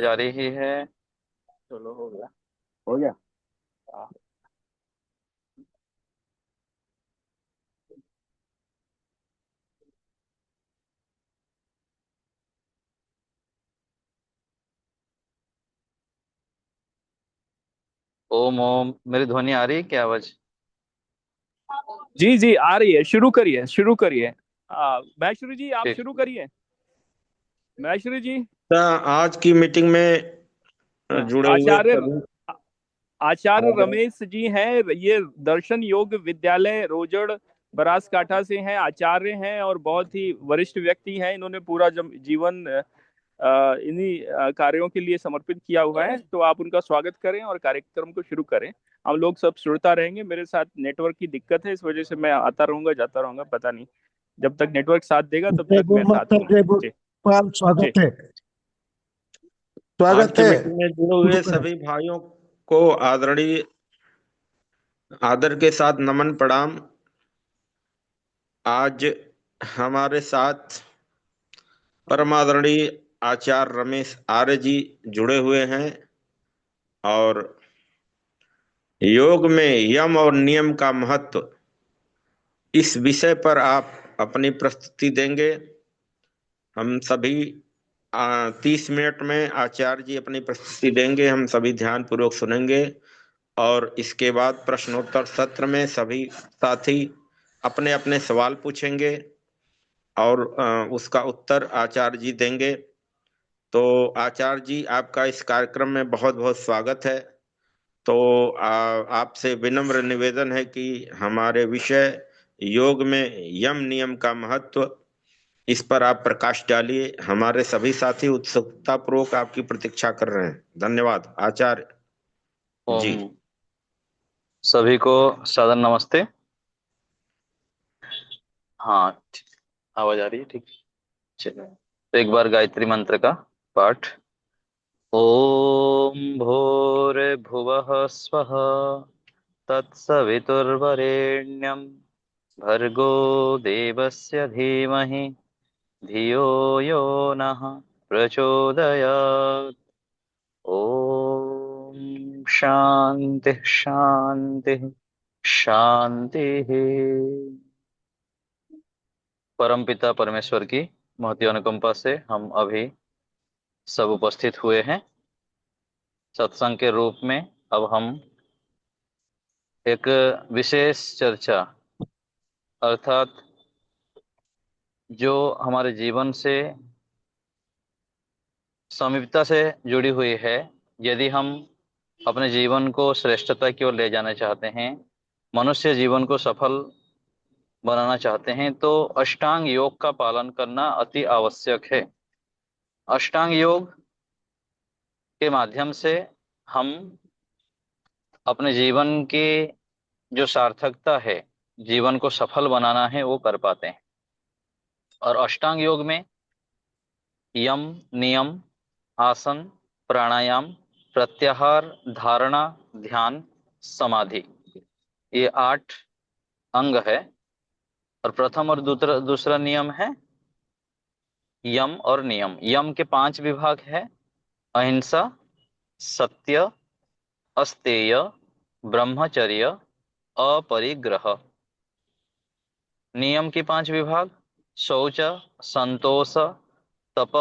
जा रही है। चलो हो गया। हो गया। हाँ। ओम ओम, मेरी ध्वनि आ रही है क्या? आवाज? जी जी आ रही है, शुरू करिए शुरू करिए। महेश्वरी जी आप ठीक। शुरू करिए। महेश्वरी जी। आज की मीटिंग में हाँ, जुड़े हुए आचार्य सभी आचार्य आदर रमेश जी हैं। ये दर्शन योग विद्यालय रोजड़ बनासकाठा से हैं, आचार्य हैं और बहुत ही वरिष्ठ व्यक्ति हैं। इन्होंने पूरा जीवन इन्हीं कार्यों के लिए समर्पित किया हुआ है। तो आप उनका स्वागत करें और कार्यक्रम को शुरू करें। हम लोग सब सुनता रहेंगे। मेरे साथ नेटवर्क की दिक्कत है, इस वजह से मैं आता रहूंगा जाता रहूंगा, पता नहीं। जब तक नेटवर्क साथ देगा तब जय तक गुरु मैं साथ माता हूँ। जय जी गोपाल, जी। स्वागत है। आज स्वागत की है। मीटिंग में जुड़े शुरू हुए करें। सभी भाइयों को आदरणीय आदर के साथ नमन प्रणाम। आज हमारे साथ परमादरणीय आचार्य रमेश आर्य जी जुड़े हुए हैं और योग में यम और नियम का महत्व इस विषय पर आप अपनी प्रस्तुति देंगे। हम सभी 30 मिनट में आचार्य जी अपनी प्रस्तुति देंगे, हम सभी ध्यान पूर्वक सुनेंगे और इसके बाद प्रश्नोत्तर सत्र में सभी साथी अपने अपने सवाल पूछेंगे और उसका उत्तर आचार्य जी देंगे। तो आचार्य जी, आपका इस कार्यक्रम में बहुत बहुत स्वागत है। तो आपसे विनम्र निवेदन है कि हमारे विषय योग में यम नियम का महत्व, इस पर आप प्रकाश डालिए। हमारे सभी साथी उत्सुकता पूर्वक आपकी प्रतीक्षा कर रहे हैं। धन्यवाद आचार्य ओम। जी। सभी को सादर नमस्ते। हाँ, आवाज आ रही है? ठीक। चलिए, तो एक बार गायत्री मंत्र का पाठ। ओम भूर्भुवः स्वः तत्सवितुर्वरेण्यं भर्गो देवस्य धीमहि धियो यो नः प्रचोदयात्। ओम शांति शांति शांति। परमपिता परमेश्वर की महती अनुकंपा से हम अभी सब उपस्थित हुए हैं सत्संग के रूप में। अब हम एक विशेष चर्चा, अर्थात जो हमारे जीवन से समीपता से जुड़ी हुई है, यदि हम अपने जीवन को श्रेष्ठता की ओर ले जाना चाहते हैं, मनुष्य जीवन को सफल बनाना चाहते हैं, तो अष्टांग योग का पालन करना अति आवश्यक है। अष्टांग योग के माध्यम से हम अपने जीवन की जो सार्थकता है, जीवन को सफल बनाना है, वो कर पाते हैं। और अष्टांग योग में यम, नियम, आसन, प्राणायाम, प्रत्याहार, धारणा, ध्यान, समाधि, ये 8 अंग है। और प्रथम और दूसरा दूसरा नियम है यम और नियम। यम के 5 विभाग है: अहिंसा, सत्य, अस्तेय, ब्रह्मचर्य, अपरिग्रह। नियम के 5 विभाग: शौच, संतोष, तप,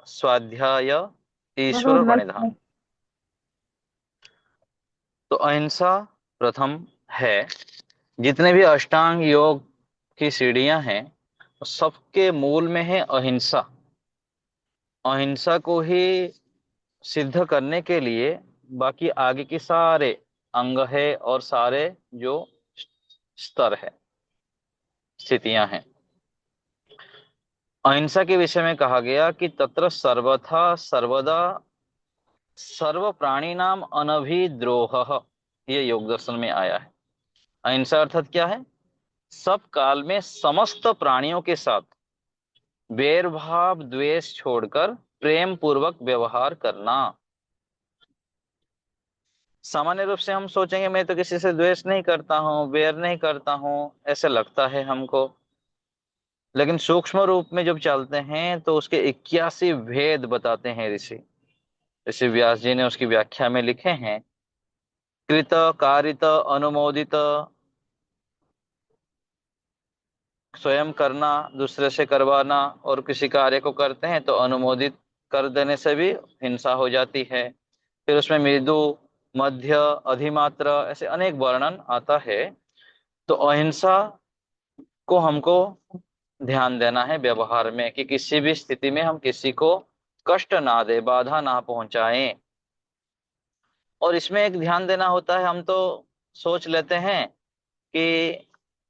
स्वाध्याय, ईश्वर प्रणिधान। तो अहिंसा प्रथम है। जितने भी अष्टांग योग की सीढ़ियां हैं, सबके मूल में है अहिंसा। अहिंसा को ही सिद्ध करने के लिए बाकी आगे के सारे अंग है और सारे जो स्तर है, स्थितियां हैं। अहिंसा के विषय में कहा गया कि तत्र सर्वथा सर्वदा सर्व प्राणी नाम अनभिद्रोह, ये योग दर्शन में आया है। अहिंसा अर्थात क्या है? सब काल में समस्त प्राणियों के साथ बैर भाव द्वेष छोड़कर प्रेम पूर्वक व्यवहार करना। सामान्य रूप से हम सोचेंगे मैं तो किसी से द्वेष नहीं करता हूँ, बैर नहीं करता हूँ, ऐसे लगता है हमको। लेकिन सूक्ष्म रूप में जब चलते हैं तो उसके 81 भेद बताते हैं ऋषि। ऋषि व्यास जी ने उसकी व्याख्या में लिखे हैं, कृत कारित अनुमोदित, स्वयं करना, दूसरे से करवाना, और किसी कार्य को करते हैं तो अनुमोदित कर देने से भी हिंसा हो जाती है। फिर उसमें मृदु, मध्य, अधिमात्र, ऐसे अनेक वर्णन आता है। तो अहिंसा को हमको ध्यान देना है व्यवहार में, कि किसी भी स्थिति में हम किसी को कष्ट ना दे, बाधा ना पहुंचाएं। और इसमें एक ध्यान देना होता है, हम तो सोच लेते हैं कि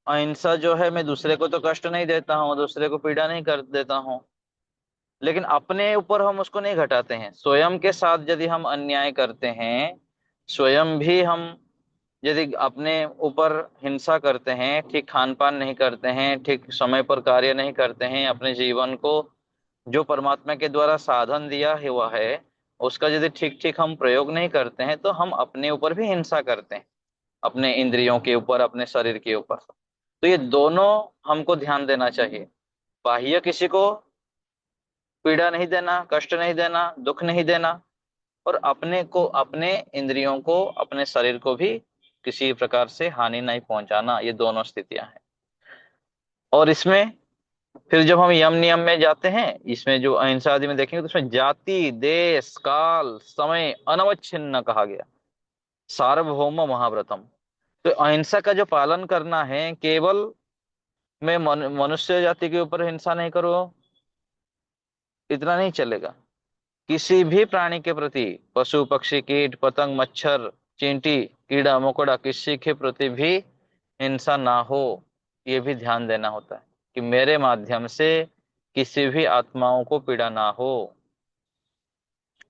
अहिंसा जो है, मैं दूसरे को तो कष्ट नहीं देता हूँ, दूसरे को पीड़ा नहीं कर देता हूँ, लेकिन अपने ऊपर हम उसको नहीं घटाते हैं। स्वयं के साथ यदि हम अन्याय करते हैं, स्वयं भी हम यदि अपने ऊपर हिंसा करते हैं, ठीक खान पान नहीं करते हैं, ठीक समय पर कार्य नहीं करते हैं, अपने जीवन को जो परमात्मा के द्वारा साधन दिया हुआ है उसका यदि ठीक ठीक हम प्रयोग नहीं करते हैं, तो हम अपने ऊपर भी हिंसा करते हैं, अपने इंद्रियों के ऊपर, अपने शरीर के ऊपर। तो ये दोनों हमको ध्यान देना चाहिए। बाह्य किसी को पीड़ा नहीं देना, कष्ट नहीं देना, दुख नहीं देना, और अपने को, अपने इंद्रियों को, अपने शरीर को भी किसी प्रकार से हानि नहीं पहुंचाना। ये दोनों स्थितियां हैं। और इसमें फिर जब हम यम नियम में जाते हैं, इसमें जो अहिंसा आदि में देखेंगे, तो उसमें जाति, देश, काल, समय अनवच्छिन्न कहा गया, सार्वभौम महाव्रतम। तो अहिंसा का जो पालन करना है, केवल मैं मनुष्य जाति के ऊपर हिंसा नहीं करो, इतना नहीं चलेगा। किसी भी प्राणी के प्रति, पशु पक्षी कीट पतंग मच्छर चींटी कीड़ा मकोड़ा, किसी के प्रति भी हिंसा ना हो, ये भी ध्यान देना होता है कि मेरे माध्यम से किसी भी आत्माओं को पीड़ा ना हो।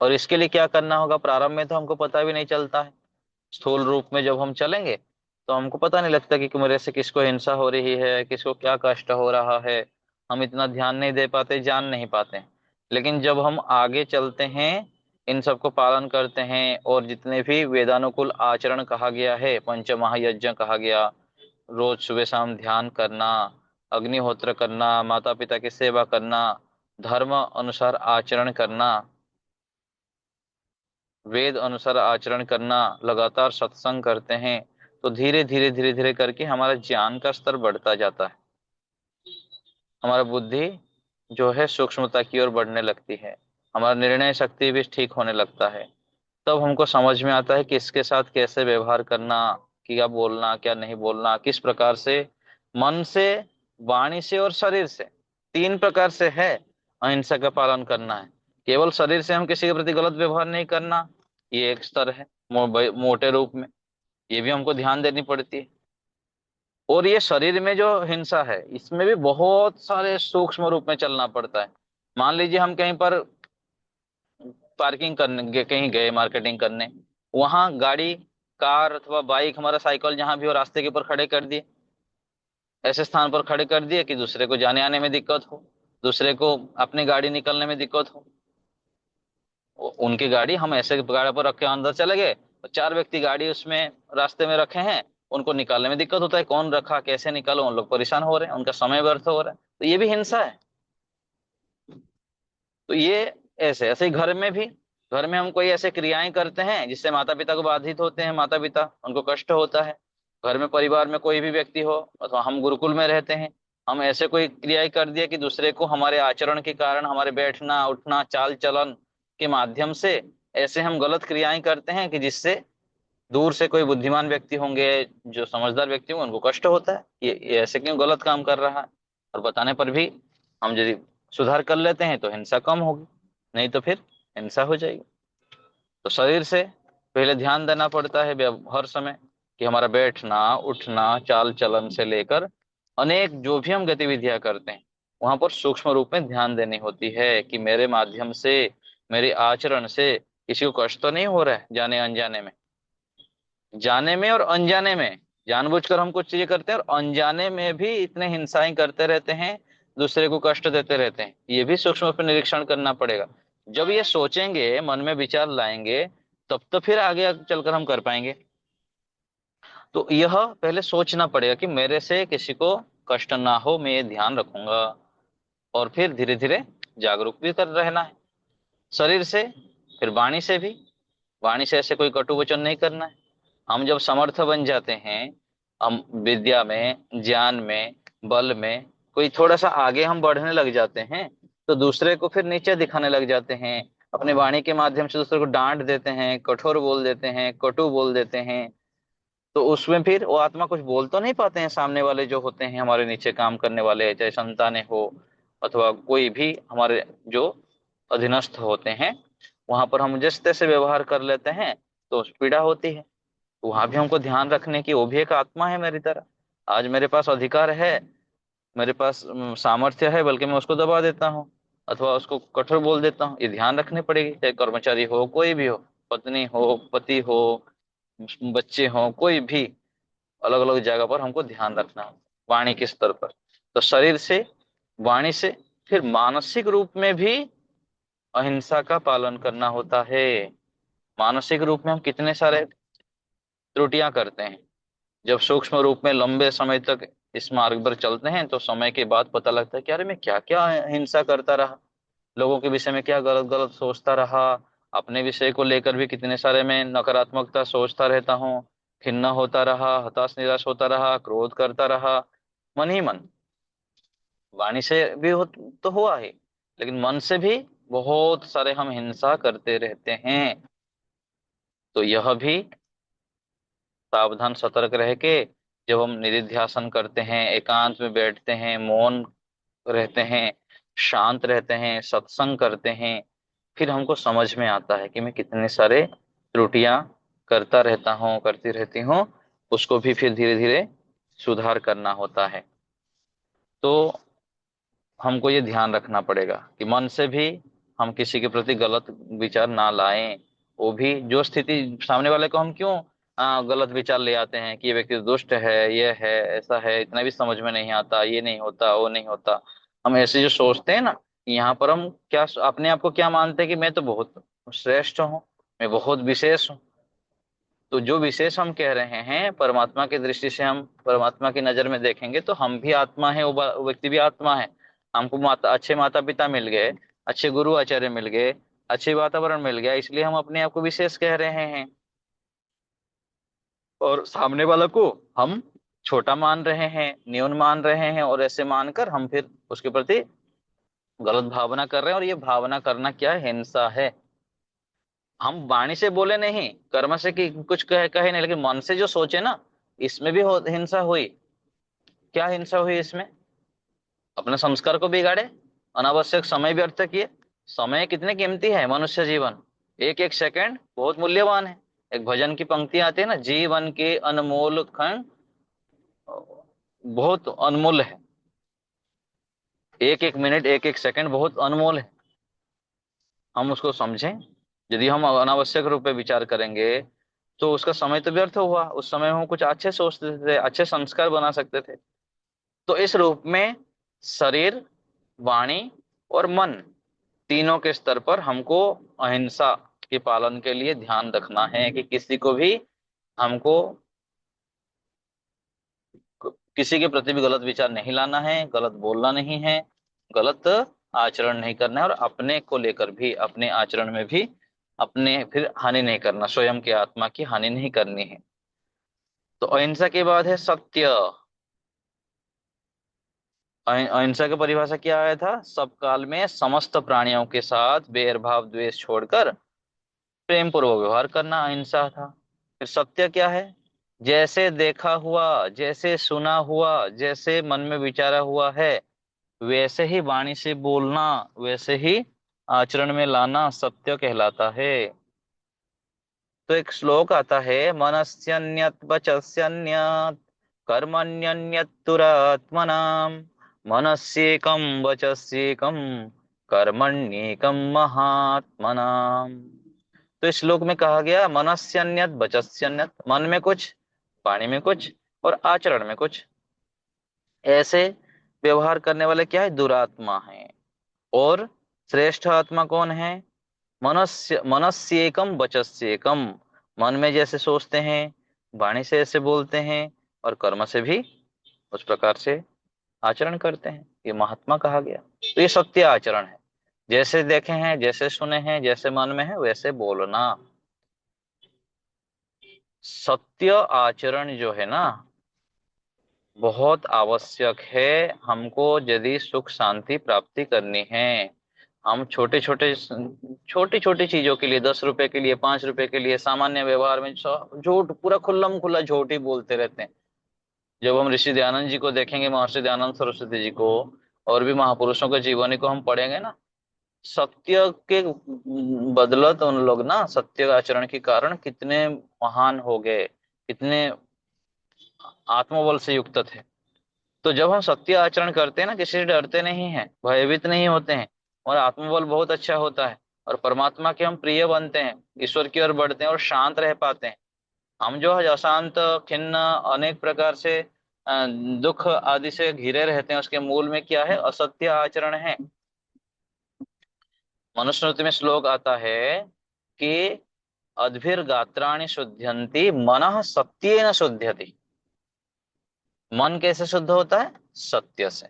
और इसके लिए क्या करना होगा, प्रारंभ में तो हमको पता भी नहीं चलता है। स्थूल रूप में जब हम चलेंगे तो हमको पता नहीं लगता कि मेरे से किसको हिंसा हो रही है, किसको क्या कष्ट हो रहा है, हम इतना ध्यान नहीं दे पाते, जान नहीं पाते। लेकिन जब हम आगे चलते हैं, इन सबको पालन करते हैं, और जितने भी वेदानुकूल आचरण कहा गया है, पंच महायज्ञ कहा गया, रोज सुबह शाम ध्यान करना, अग्निहोत्र करना, माता पिता की सेवा करना, धर्म अनुसार आचरण करना, वेद अनुसार आचरण करना, लगातार सत्संग करते हैं, तो धीरे धीरे धीरे धीरे करके हमारा ज्ञान का स्तर बढ़ता जाता है, हमारा बुद्धि जो है सूक्ष्मता की ओर बढ़ने लगती है, हमारा निर्णय शक्ति भी ठीक होने लगता है। तब हमको समझ में आता है कि इसके साथ कैसे व्यवहार करना, क्या बोलना क्या नहीं बोलना, किस प्रकार से मन से, वाणी से और शरीर से, तीन प्रकार से है अहिंसा का पालन करना है। केवल शरीर से हम किसी के प्रति गलत व्यवहार नहीं करना, ये एक स्तर है मोटे रूप में, ये भी हमको ध्यान देनी पड़ती है। और ये शरीर में जो हिंसा है, इसमें भी बहुत सारे सूक्ष्म रूप में चलना पड़ता है। मान लीजिए हम कहीं पर पार्किंग करने कहीं गए, मार्केटिंग करने, वहां गाड़ी, कार अथवा बाइक, हमारा साइकिल जहां भी हो, रास्ते के ऊपर खड़े कर दिए, ऐसे स्थान पर खड़े कर दिए कि दूसरे को जाने आने में दिक्कत हो, दूसरे को अपनी गाड़ी निकलने में दिक्कत हो। उनकी गाड़ी हम ऐसे गाड़ी पर रख के अंदर चले गए, और चार व्यक्ति गाड़ी उसमें रास्ते में रखे हैं, उनको निकालने में दिक्कत होता है, कौन रखा कैसे निकालो, उन लोग परेशान हो रहे हैं, उनका समय व्यर्थ हो रहा है, तो ये भी हिंसा है। तो ये ऐसे ऐसे ही घर में भी, घर में हम कोई ऐसे क्रियाएं करते हैं जिससे माता पिता को बाधित होते हैं, माता पिता उनको कष्ट होता है। घर में परिवार में कोई भी व्यक्ति हो, अथवा हम गुरुकुल में रहते हैं, हम ऐसे कोई क्रियाएं कर दिए कि दूसरे को हमारे आचरण के कारण, हमारे बैठना उठना चाल चलन के माध्यम से ऐसे हम गलत क्रियाएं करते हैं कि जिससे दूर से कोई बुद्धिमान व्यक्ति होंगे, जो समझदार व्यक्ति होंगे, उनको कष्ट होता है, ये ऐसे क्यों गलत काम कर रहा है। और बताने पर भी हम यदि सुधार कर लेते हैं तो हिंसा कम होगी, नहीं तो फिर हिंसा हो जाएगी। तो शरीर से पहले ध्यान देना पड़ता है हर समय, कि हमारा बैठना उठना चाल चलन से लेकर अनेक जो भी हम गतिविधियां करते हैं, वहां पर सूक्ष्म रूप में ध्यान देनी होती है कि मेरे माध्यम से, मेरे आचरण से किसी को कष्ट तो नहीं हो रहा है, जाने अनजाने में, जाने में और अनजाने में। जानबूझकर हम कुछ चीजें करते हैं और अनजाने में भी इतने हिंसाएं करते रहते हैं, दूसरे को कष्ट देते रहते हैं, ये भी सूक्ष्म रूप में निरीक्षण करना पड़ेगा। जब ये सोचेंगे, मन में विचार लाएंगे, तब तो फिर आगे चलकर हम कर पाएंगे। तो यह पहले सोचना पड़ेगा कि मेरे से किसी को कष्ट ना हो, मैं ये ध्यान रखूंगा, और फिर धीरे धीरे जागरूक भी कर रहना है। शरीर से फिर वाणी से ऐसे कोई कटु वचन नहीं करना है। हम जब समर्थ बन जाते हैं, हम विद्या में, ज्ञान में, बल में कोई थोड़ा सा आगे हम बढ़ने लग जाते हैं, तो दूसरे को फिर नीचे दिखाने लग जाते हैं। अपने वाणी के माध्यम से दूसरे को डांट देते हैं, कठोर बोल देते हैं, कटु बोल देते हैं। तो उसमें फिर वो आत्मा कुछ बोल तो नहीं पाते हैं। सामने वाले जो होते हैं हमारे नीचे काम करने वाले, चाहे संतानें हो अथवा कोई भी हमारे जो अधीनस्थ होते हैं, वहां पर हम जिस तैसे व्यवहार कर लेते हैं तो पीड़ा होती है। तो वहां भी हमको ध्यान रखने की, वो भी एक आत्मा है मेरी तरह। आज मेरे पास अधिकार है, मेरे पास सामर्थ्य है, बल्कि मैं उसको दबा देता हूँ अथवा उसको कठोर बोल देता हूँ। ये ध्यान रखनी पड़ेगी, चाहे कर्मचारी हो, कोई भी हो, पत्नी हो, पति हो, बच्चे हो, कोई भी। अलग अलग जगह पर हमको ध्यान रखना है वाणी के स्तर पर। तो शरीर से, वाणी से, फिर मानसिक रूप में भी अहिंसा का पालन करना होता है। मानसिक रूप में हम कितने सारे त्रुटियां करते हैं। जब सूक्ष्म रूप में लंबे समय तक इस मार्ग पर चलते हैं तो समय के बाद पता लगता है कि अरे मैं क्या क्या हिंसा करता रहा, लोगों के विषय में क्या गलत गलत सोचता रहा, अपने विषय को लेकर भी कितने सारे मैं नकारात्मकता सोचता रहता हूँ, खिन्न होता रहा, हताश निराश होता रहा, क्रोध करता रहा, मन ही मन। वाणी से भी तो हुआ ही, लेकिन मन से भी बहुत सारे हम हिंसा करते रहते हैं। तो यह भी सावधान सतर्क रह के, जब हम निधिध्यासन करते हैं, एकांत में बैठते हैं, मौन रहते हैं, शांत रहते हैं, सत्संग करते हैं, फिर हमको समझ में आता है कि मैं कितने सारे त्रुटियां करता रहता हूँ, करती रहती हूँ। उसको भी फिर धीरे धीरे सुधार करना होता है। तो हमको ये ध्यान रखना पड़ेगा कि मन से भी हम किसी के प्रति गलत विचार ना लाएं। वो भी जो स्थिति, सामने वाले को हम क्यों गलत विचार ले आते हैं कि ये व्यक्ति दुष्ट है, ये है, ऐसा है, इतना भी समझ में नहीं आता, ये नहीं होता, वो नहीं होता। हम ऐसे जो सोचते हैं ना, यहाँ पर हम क्या अपने आप को क्या मानते हैं कि मैं तो बहुत श्रेष्ठ हूँ, मैं बहुत विशेष हूँ। तो जो विशेष हम कह रहे हैं, परमात्मा की दृष्टि से हम परमात्मा की नजर में देखेंगे तो हम भी आत्मा है, वो व्यक्ति भी आत्मा है। हमको अच्छे माता पिता मिल गए, अच्छे गुरु आचार्य मिल गए, अच्छे वातावरण मिल गया, इसलिए हम अपने आप को विशेष कह रहे हैं। और सामने वाला को हम छोटा मान रहे हैं, न्यून मान रहे हैं, और ऐसे मानकर हम फिर उसके प्रति गलत भावना कर रहे हैं। और ये भावना करना क्या है? हिंसा है। हम वाणी से बोले नहीं, कर्म से कि कुछ कहे नहीं, लेकिन मन से जो सोचे ना, इसमें भी हिंसा हुई। क्या हिंसा हुई इसमें? अपने संस्कार को बिगाड़े, अनावश्यक समय व्यर्थ किए। समय कितने कीमती है, मनुष्य जीवन एक एक सेकंड बहुत मूल्यवान है। एक भजन की पंक्ति आती है ना, जीवन के अनमोल क्षण बहुत अनमोल है। एक एक मिनट, एक एक सेकंड बहुत अनमोल है। हम उसको समझें। यदि हम अनावश्यक रूप में विचार करेंगे तो उसका समय तो व्यर्थ हुआ। उस समय हम कुछ अच्छे सोचते थे, अच्छे संस्कार बना सकते थे। तो इस रूप में शरीर, वाणी और मन, तीनों के स्तर पर हमको अहिंसा के पालन के लिए ध्यान रखना है कि किसी को भी हमको किसी के प्रति भी गलत विचार नहीं लाना है, गलत बोलना नहीं है, गलत आचरण नहीं करना है, और अपने को लेकर भी, अपने आचरण में भी अपने फिर हानि नहीं करना, स्वयं की आत्मा की हानि नहीं करनी है। तो अहिंसा के बाद है सत्य। अहिंसा की परिभाषा क्या आया था? सब काल में समस्त प्राणियों के साथ बैरभाव द्वेष छोड़कर प्रेम पूर्वक व्यवहार करना अहिंसा था। फिर सत्य क्या है? जैसे देखा हुआ, जैसे सुना हुआ, जैसे मन में विचारा हुआ है, वैसे ही वाणी से बोलना, वैसे ही आचरण में लाना सत्य कहलाता है। तो एक श्लोक आता है, मनस्यन्यत् वचस्यन्यत् कर्मण्यन्यत् तुरात्मनाम् मनस्येकं वचस्येकं कर्मण्येकं महात्मनाम्। तो इस श्लोक में कहा गया, मनस्यन्यत् वचस्यन्यत्, मन में कुछ, वाणी में कुछ, और आचरण में कुछ। ऐसे व्यवहार करने वाले क्या है? दुरात्मा है। और श्रेष्ठ आत्मा कौन है? मनस्येकम वचस्येकम, मन में जैसे सोचते हैं, वाणी से ऐसे बोलते हैं, और कर्म से भी उस प्रकार से आचरण करते हैं, ये महात्मा कहा गया। तो ये सत्य आचरण है। जैसे देखे हैं, जैसे सुने हैं, जैसे मन में है वैसे बोलना। सत्य आचरण जो है ना, बहुत आवश्यक है हमको यदि सुख शांति प्राप्ति करनी है। हम छोटी छोटी चीजों के लिए, 10 रुपए के लिए, 5 रुपए के लिए, सामान्य व्यवहार में झूठ, पूरा खुल्लम खुल्ला झूठ ही बोलते रहते हैं। जब हम ऋषि दयानंद जी को देखेंगे, महर्षि दयानंद सरस्वती जी को, और भी महापुरुषों के जीवनी को हम पढ़ेंगे ना, सत्य के बदौलत उन लोग ना, सत्य आचरण के कारण कितने महान हो गए, कितने आत्मबल से युक्त थे। तो जब हम सत्य आचरण करते हैं ना, किसी से डरते नहीं हैं, भयभीत नहीं होते हैं, और आत्मबल बहुत अच्छा होता है, और परमात्मा के हम प्रिय बनते हैं, ईश्वर की ओर बढ़ते हैं और शांत रह पाते हैं। हम जो है अशांत, खिन्न, अनेक प्रकार से दुख आदि से घिरे रहते हैं, उसके मूल में क्या है? असत्य आचरण है। मनुस्मृति में श्लोक आता है कि अद्भिर्गात्राणि शुध्यन्ति मनः सत्येन शुध्यति। मन कैसे शुद्ध होता है? सत्य से।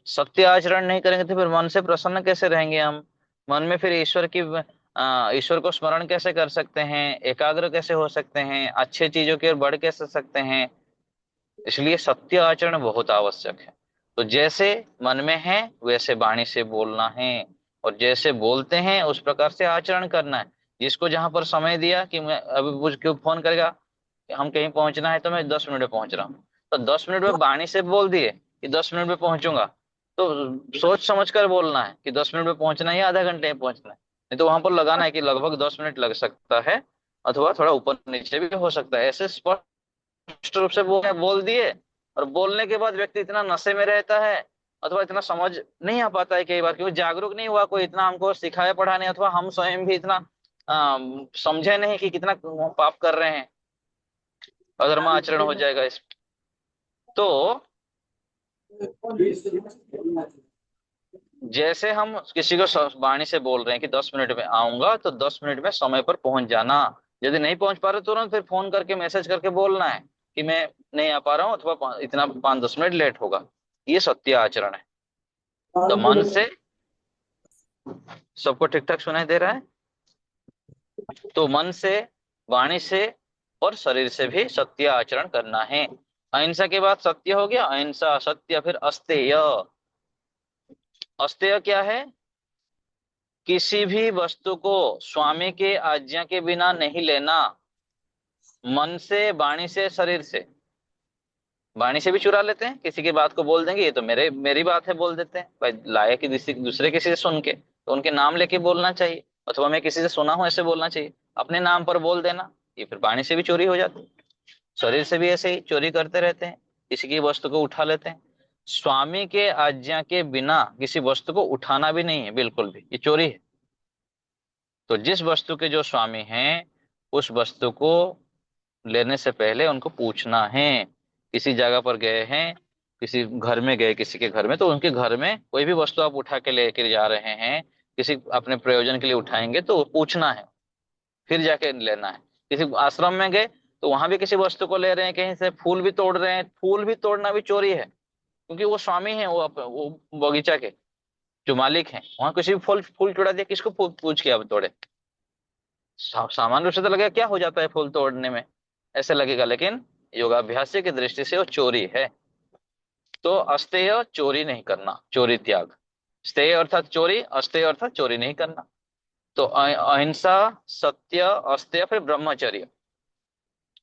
सत्य आचरण नहीं करेंगे तो फिर मन से प्रसन्न कैसे रहेंगे हम? मन में फिर ईश्वर को स्मरण कैसे कर सकते हैं? एकाग्र कैसे हो सकते हैं? अच्छे चीजों की ओर बढ़ कैसे सकते हैं? इसलिए सत्य आचरण बहुत आवश्यक है। तो जैसे मन में है वैसे वाणी से बोलना है, और जैसे बोलते हैं उस प्रकार से आचरण करना है। जिसको जहां पर समय दिया कि मैं अभी मुझ क्यों फोन करेगा कि हम कहीं पहुंचना है, तो मैं 10 मिनट में पहुंच रहा हूँ, तो 10 मिनट में वाणी से बोल दिए कि 10 मिनट में पहुंचूंगा, तो सोच समझ कर बोलना है कि 10 मिनट में पहुंचना है या आधा घंटे में पहुंचना है। नहीं तो वहां पर लगाना है कि लगभग 10 मिनट लग सकता है, अथवा थोड़ा ऊपर नीचे भी हो सकता है। ऐसे स्पष्ट रूप से बोल दिए, और बोलने के बाद व्यक्ति इतना नशे में रहता है, अथवा इतना समझ नहीं आ पाता है कई बार, क्योंकि जागरूक नहीं हुआ, कोई इतना हमको सिखाया पढ़ा नहीं, अथवा हम स्वयं भी इतना समझे नहीं कि कितना पाप कर रहे हैं, अधर्म आचरण हो जाएगा इस। तो जैसे हम किसी को वाणी से बोल रहे हैं कि 10 मिनट में आऊंगा, तो 10 मिनट में समय पर पहुंच जाना। यदि नहीं पहुंच पा रहे तुरंत फिर फोन करके, मैसेज करके बोलना है कि मैं नहीं आ पा रहा हूँ, अथवा इतना 5-10 मिनट लेट होगा। ये सत्य आचरण है। तो मन से सबको ठीक ठाक सुनाई दे रहा है? तो मन से, वाणी से और शरीर से भी सत्य आचरण करना है। अहिंसा के बाद सत्य हो गया, अहिंसा, सत्य, फिर अस्तेय। अस्तेय क्या है? किसी भी वस्तु को स्वामी के आज्ञा के बिना नहीं लेना। मन से, वाणी से, शरीर से। वाणी से भी चुरा लेते हैं, किसी की बात को बोल देंगे ये तो मेरी बात है, बोल देते हैं भाई, लाया कि दूसरे किसी से सुन के, तो उनके नाम लेके बोलना चाहिए, अथवा मैं किसी से सुना हूं ऐसे बोलना चाहिए, अपने नाम पर बोल देना, ये फिर वाणी से भी चोरी हो जाती है। शरीर से भी ऐसे ही चोरी करते रहते हैं, किसी की वस्तु को उठा लेते हैं। स्वामी के आज्ञा के बिना किसी वस्तु को उठाना भी नहीं है, बिल्कुल भी, ये चोरी है। तो जिस वस्तु के जो स्वामी हैं, उस वस्तु को लेने से पहले उनको पूछना है। किसी जगह पर गए हैं, किसी घर में गए, किसी के घर में, तो उनके घर में कोई भी वस्तु आप उठा के लेकर जा रहे हैं, किसी अपने प्रयोजन के लिए उठाएंगे, तो पूछना है, फिर जाके लेना है। किसी आश्रम में गए तो वहां भी किसी वस्तु को ले रहे हैं, कहीं से फूल भी तोड़ रहे हैं, फूल भी तोड़ना भी चोरी है, क्योंकि वो स्वामी है, वो बगीचा के जो मालिक हैं, वहां किसी भी फूल फूल तोड़ा दिया, किसको पूछ के अब तोड़े? सामान्य रूप से तो लगेगा क्या हो जाता है फूल तोड़ने में, ऐसे लगेगा, लेकिन योगाभ्यास की दृष्टि से वो चोरी है। तो अस्तेय, चोरी नहीं करना, चोरी त्याग। स्तेय अर्थात चोरी, अस्तेय अर्थात चोरी नहीं करना। तो अहिंसा, सत्य, अस्तेय, फिर ब्रह्मचर्य।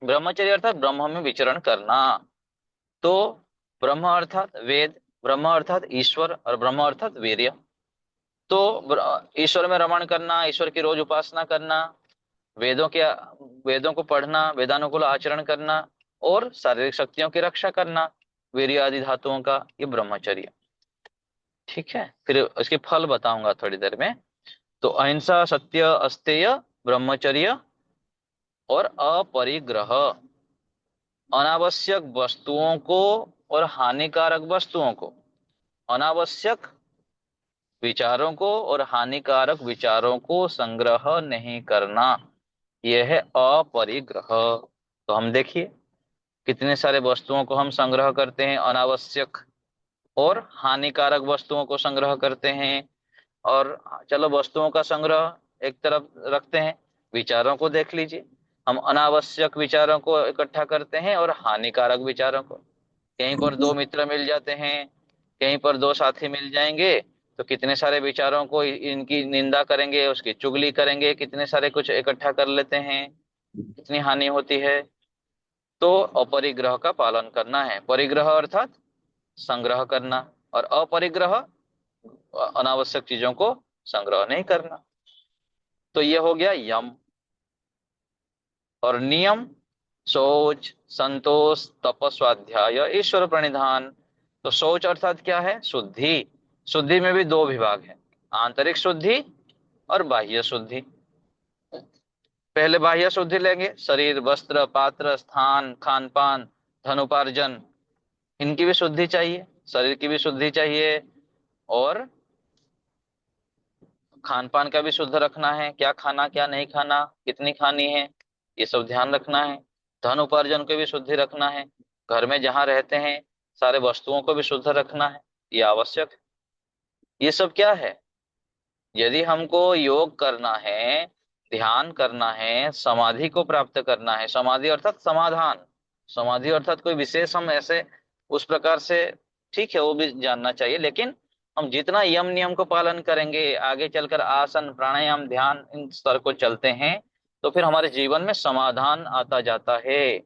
ब्रह्मचर्य अर्थात ब्रह्म में विचरण करना। तो ब्रह्म अर्थात वेद, ब्रह्म अर्थात ईश्वर, और ब्रह्म अर्थात वीर्य। तो ईश्वर में रमण करना, ईश्वर की रोज उपासना करना, वेदों के वेदों को पढ़ना, वेदानुकूल आचरण करना, और शारीरिक शक्तियों की रक्षा करना, वीर्य आदि धातुओं का, ये ब्रह्मचर्य। ठीक है, फिर इसके फल बताऊंगा थोड़ी देर में। तो अहिंसा, सत्य, अस्तेय, ब्रह्मचर्य और अपरिग्रह। अनावश्यक वस्तुओं को और हानिकारक वस्तुओं को, अनावश्यक विचारों को और हानिकारक विचारों को संग्रह नहीं करना, यह है अपरिग्रह। तो हम देखिए कितने सारे वस्तुओं को हम संग्रह करते हैं, अनावश्यक और हानिकारक वस्तुओं को संग्रह करते हैं। और चलो वस्तुओं का संग्रह एक तरफ रखते हैं, विचारों को देख लीजिए। हम अनावश्यक विचारों को इकट्ठा करते हैं और हानिकारक विचारों को। कहीं पर दो मित्र मिल जाते हैं, कहीं पर दो साथी मिल जाएंगे, तो कितने सारे विचारों को इनकी निंदा करेंगे, उसकी चुगली करेंगे, कितने सारे कुछ इकट्ठा कर लेते हैं, कितनी हानि होती है। तो अपरिग्रह का पालन करना है। परिग्रह अर्थात संग्रह करना, और अपरिग्रह अनावश्यक चीजों को संग्रह नहीं करना। तो ये हो गया यम। और नियम, शौच, संतोष, तप, स्वाध्याय, ईश्वर प्रणिधान। तो शौच अर्थात क्या है? शुद्धि। शुद्धि में भी दो विभाग है, आंतरिक शुद्धि और बाह्य शुद्धि। पहले बाह्य शुद्धि लेंगे, शरीर, वस्त्र, पात्र, स्थान, खान पान, धन उपार्जन, इनकी भी शुद्धि चाहिए, शरीर की भी शुद्धि चाहिए, और खान पान का भी शुद्ध रखना है, क्या खाना क्या नहीं खाना, कितनी खानी है, ये सब ध्यान रखना है। धन उपार्जन को भी शुद्धि रखना है, घर में जहां रहते हैं सारे वस्तुओं को भी शुद्ध रखना है, ये आवश्यक है। ये सब क्या है? यदि हमको योग करना है, ध्यान करना है, समाधि को प्राप्त करना है, समाधि अर्थात समाधान, समाधि अर्थात कोई विशेष हम ऐसे उस प्रकार से, ठीक है वो भी जानना चाहिए, लेकिन हम जितना यम नियम को पालन करेंगे, आगे चलकर आसन प्राणायाम ध्यान इन स्तर को चलते हैं, तो फिर हमारे जीवन में समाधान आता जाता है।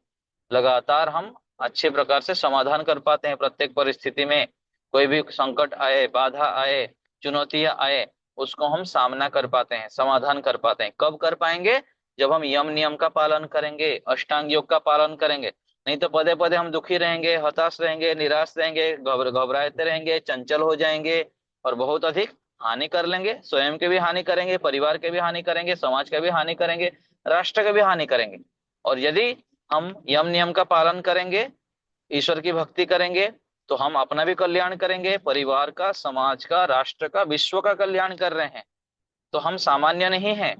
लगातार हम अच्छे प्रकार से समाधान कर पाते हैं प्रत्येक परिस्थिति में। कोई भी संकट आए, बाधा आए, चुनौतियां आए, उसको हम सामना कर पाते हैं, समाधान कर पाते हैं। कब कर पाएंगे? जब हम यम नियम का पालन करेंगे, अष्टांग योग का पालन करेंगे। नहीं तो पदे पदे हम दुखी रहेंगे, हताश रहेंगे, निराश रहेंगे, घबराते रहेंगे, चंचल हो जाएंगे, और बहुत अधिक हानि कर लेंगे। स्वयं के भी हानि करेंगे, परिवार के भी हानि करेंगे, समाज के भी हानि करेंगे, राष्ट्र के भी हानि करेंगे। और यदि हम यम नियम का पालन करेंगे, ईश्वर की भक्ति करेंगे, तो हम अपना भी कल्याण करेंगे, परिवार का, समाज का, राष्ट्र का, विश्व का कल्याण कर रहे हैं। तो हम सामान्य नहीं हैं,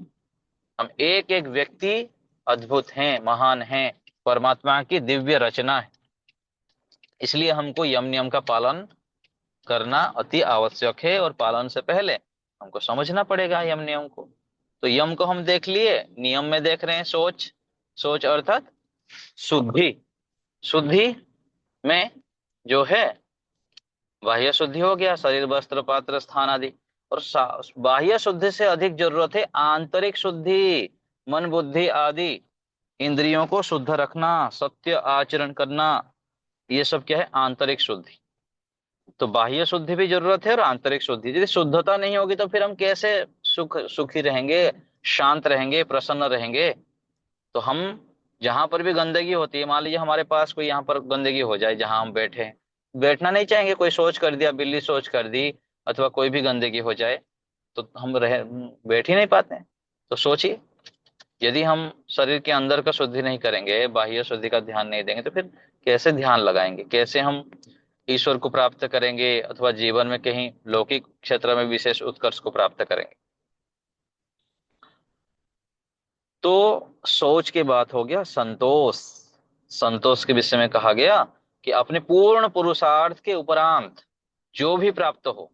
हम एक एक व्यक्ति अद्भुत हैं, महान हैं, परमात्मा की दिव्य रचना है। इसलिए हमको यम नियम का पालन करना अति आवश्यक है, और पालन से पहले हमको समझना पड़ेगा यम नियम को। तो यम को हम देख लिए, नियम में देख रहे हैं सोच। सोच अर्थात शुद्धि। शुद्धि में जो है, बाह्य शुद्धि हो गया, शरीर, वस्त्र, पात्र, स्थान आदि। और बाह्य शुद्धि से अधिक जरूरत है आंतरिक शुद्धि। मन बुद्धि आदि इंद्रियों को शुद्ध रखना, सत्य आचरण करना, ये सब क्या है? आंतरिक शुद्धि। तो बाह्य शुद्धि भी जरूरत है और आंतरिक शुद्धि। यदि शुद्धता नहीं होगी तो फिर हम कैसे सुखी रहेंगे, शांत रहेंगे, प्रसन्न रहेंगे? तो हम जहां पर भी गंदगी होती है, मान लीजिए हमारे पास कोई यहाँ पर गंदगी हो जाए जहां हम बैठे हैं, बैठना नहीं चाहेंगे, कोई सोच कर दिया, बिल्ली सोच कर दी, अथवा कोई भी गंदगी हो जाए, तो हम बैठ ही नहीं पाते हैं। तो सोचिए, यदि हम शरीर के अंदर का शुद्धि नहीं करेंगे, बाह्य शुद्धि का ध्यान नहीं देंगे, तो फिर कैसे ध्यान लगाएंगे, कैसे हम ईश्वर को प्राप्त करेंगे, अथवा जीवन में कहीं लौकिक क्षेत्र में विशेष उत्कर्ष को प्राप्त करेंगे? तो सोच की बात हो गया संतोष। संतोष के विषय में कहा गया कि अपने पूर्ण पुरुषार्थ के उपरांत जो भी प्राप्त हो,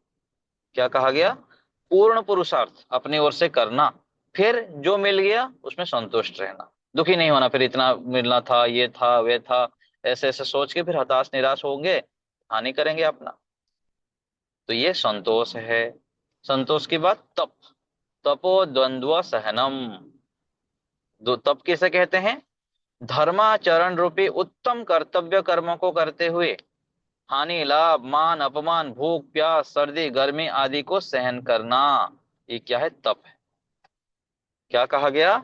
क्या कहा गया? पूर्ण पुरुषार्थ अपनी ओर से करना, फिर जो मिल गया उसमें संतुष्ट रहना, दुखी नहीं होना। फिर इतना मिलना था, ये था, वे था, ऐसे ऐसे सोच के फिर हताश निराश होंगे, हानि करेंगे अपना। तो ये संतोष है। संतोष की बात तप। तपो द्वंद्व सहनम। दो तप किसे कहते हैं? धर्माचरण रूपी उत्तम कर्तव्य कर्मों को करते हुए हानि, लाभ, मान, अपमान, भूख, प्यास, सर्दी, गर्मी आदि को सहन करना, ये क्या है? तप है। क्या कहा गया?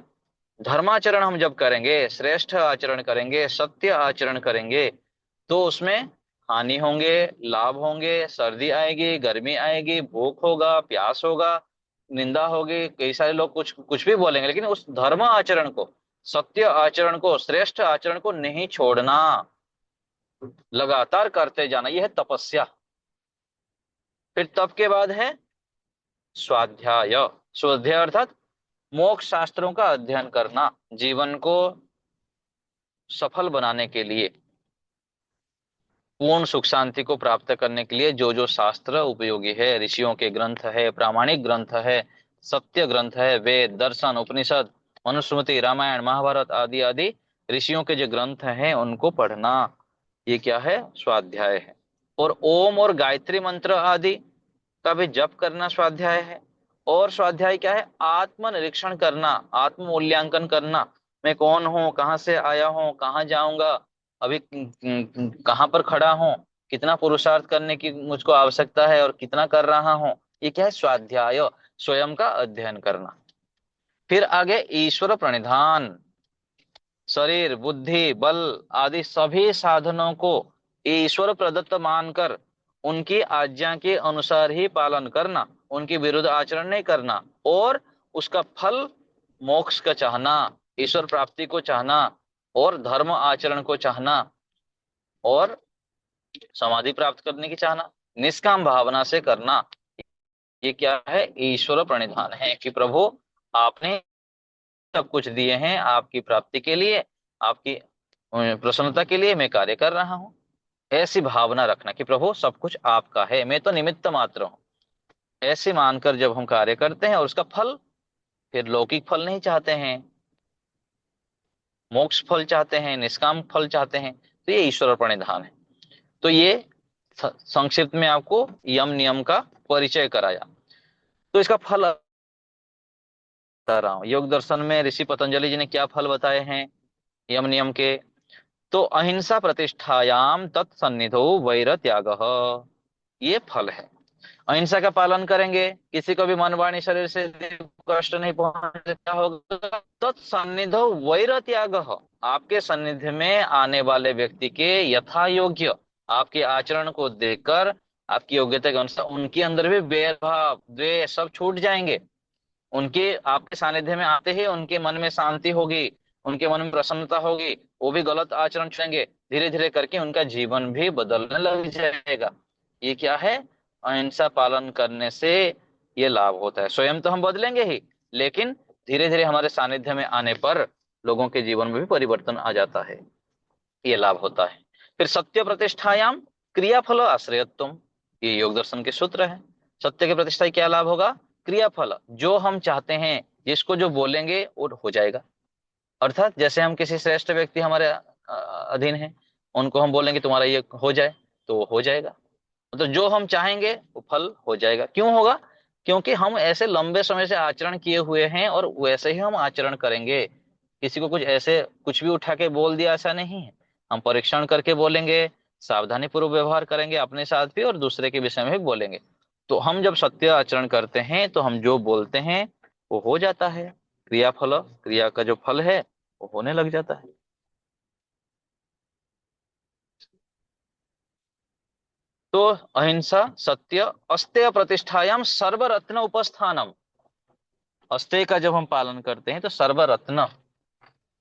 धर्माचरण हम जब करेंगे, श्रेष्ठ आचरण करेंगे, सत्य आचरण करेंगे, तो उसमें हानि होंगे, लाभ होंगे, सर्दी आएगी, गर्मी आएगी, भूख होगा, प्यास होगा, निंदा होगी, कई सारे लोग कुछ कुछ भी बोलेंगे, लेकिन उस धर्म आचरण को, सत्य आचरण को, श्रेष्ठ आचरण को नहीं छोड़ना, लगातार करते जाना, यह है तपस्या। फिर तप के बाद है स्वाध्याय। स्वाध्याय अर्थात मोक्ष शास्त्रों का अध्ययन करना, जीवन को सफल बनाने के लिए। पूर्ण सुख शांति को प्राप्त करने के लिए जो जो शास्त्र उपयोगी है, ऋषियों के ग्रंथ है, प्रामाणिक ग्रंथ है, सत्य ग्रंथ है, वेद, दर्शन, उपनिषद, मनुस्मृति, रामायण, महाभारत आदि आदि ऋषियों के जो ग्रंथ हैं उनको पढ़ना, ये क्या है? स्वाध्याय है। और ओम और गायत्री मंत्र आदि का भी जप करना स्वाध्याय है। और स्वाध्याय क्या है? आत्मनिरीक्षण करना, आत्म मूल्यांकन करना। मैं कौन हूँ, कहाँ से आया हूँ, कहाँ जाऊंगा, अभी कहाँ पर खड़ा हूँ, कितना पुरुषार्थ करने की मुझको आवश्यकता है और कितना कर रहा हूँ। ये क्या है? स्वाध्याय, स्वयं का अध्ययन करना। फिर आगे ईश्वर प्रणिधान, शरीर, बुद्धि, बल आदि सभी साधनों को ईश्वर प्रदत्त मानकर उनकी आज्ञा के अनुसार ही पालन करना, उनके विरुद्ध आचरण नहीं करना, और उसका फल मोक्ष का चाहना, ईश्वर प्राप्ति को चाहना, और धर्म आचरण को चाहना, और समाधि प्राप्त करने की चाहना, निष्काम भावना से करना। ये क्या है? ईश्वर प्रणिधान है कि प्रभु आपने सब कुछ दिए हैं आपकी प्राप्ति के लिए, आपकी प्रसन्नता के लिए मैं कार्य कर रहा हूँ। ऐसी भावना रखना कि प्रभु सब कुछ आपका है, मैं तो निमित्त मात्र हूँ। ऐसे मानकर जब हम कार्य करते हैं और उसका फल, फिर लौकिक फल नहीं चाहते हैं, मोक्ष फल चाहते हैं, निष्काम फल चाहते हैं, तो ये ईश्वर प्रणिधान है। तो ये संक्षिप्त में आपको यम नियम का परिचय कराया। तो इसका फल बता रहा हूँ। योग दर्शन में ऋषि पतंजलि जी ने क्या फल बताए हैं यम नियम के? तो अहिंसा प्रतिष्ठायाम तत्सन्निधो वैर त्याग, ये फल है। अहिंसा का पालन करेंगे, किसी को भी मन वाणी शरीर से कष्ट नहीं पहुंचे, क्या होगा? तत्सन्निधो वैर त्याग, आपके सानिध्य में आने वाले व्यक्ति के यथा योग्य आपके आचरण को देखकर, आपकी योग्यता के अनुसार उनके अंदर भी वैर भाव, द्वेष सब छूट जाएंगे। उनके आपके सानिध्य में आते ही उनके मन में शांति होगी, उनके मन में प्रसन्नता होगी, वो भी गलत आचरण छोड़ेंगे। धीरे धीरे करके उनका जीवन भी बदलने लग जाएगा। ये क्या है? अहिंसा पालन करने से ये लाभ होता है। स्वयं तो हम बदलेंगे ही, लेकिन धीरे धीरे हमारे सानिध्य में आने पर लोगों के जीवन में भी परिवर्तन आ जाता है, ये लाभ होता है। फिर सत्य प्रतिष्ठायाम क्रियाफल आश्रयत्वम, ये योग दर्शन के सूत्र है। सत्य की प्रतिष्ठा क्या लाभ होगा? क्रियाफल, जो हम चाहते हैं, जिसको जो बोलेंगे वो हो जाएगा। अर्थात जैसे हम किसी श्रेष्ठ व्यक्ति हमारे अधीन है, उनको हम बोलेंगे तुम्हारा ये हो जाए, तो वो हो जाएगा। तो जो हम चाहेंगे वो फल हो जाएगा। क्यों होगा? क्योंकि हम ऐसे लंबे समय से आचरण किए हुए हैं और वैसे ही हम आचरण करेंगे। किसी को कुछ ऐसे कुछ भी उठा के बोल दिया, ऐसा नहीं है। हम परीक्षण करके बोलेंगे, सावधानी पूर्वक व्यवहार करेंगे, अपने साथ भी और दूसरे के विषय में भी बोलेंगे। तो हम जब सत्य आचरण करते हैं तो हम जो बोलते हैं वो हो जाता है। क्रियाफल, क्रिया का जो फल है वो होने लग जाता है। तो अहिंसा, सत्य, अस्तेय प्रतिष्ठायाम सर्वरत्न उपस्थानम, अस्तेय का जब हम पालन करते हैं तो सर्वरत्न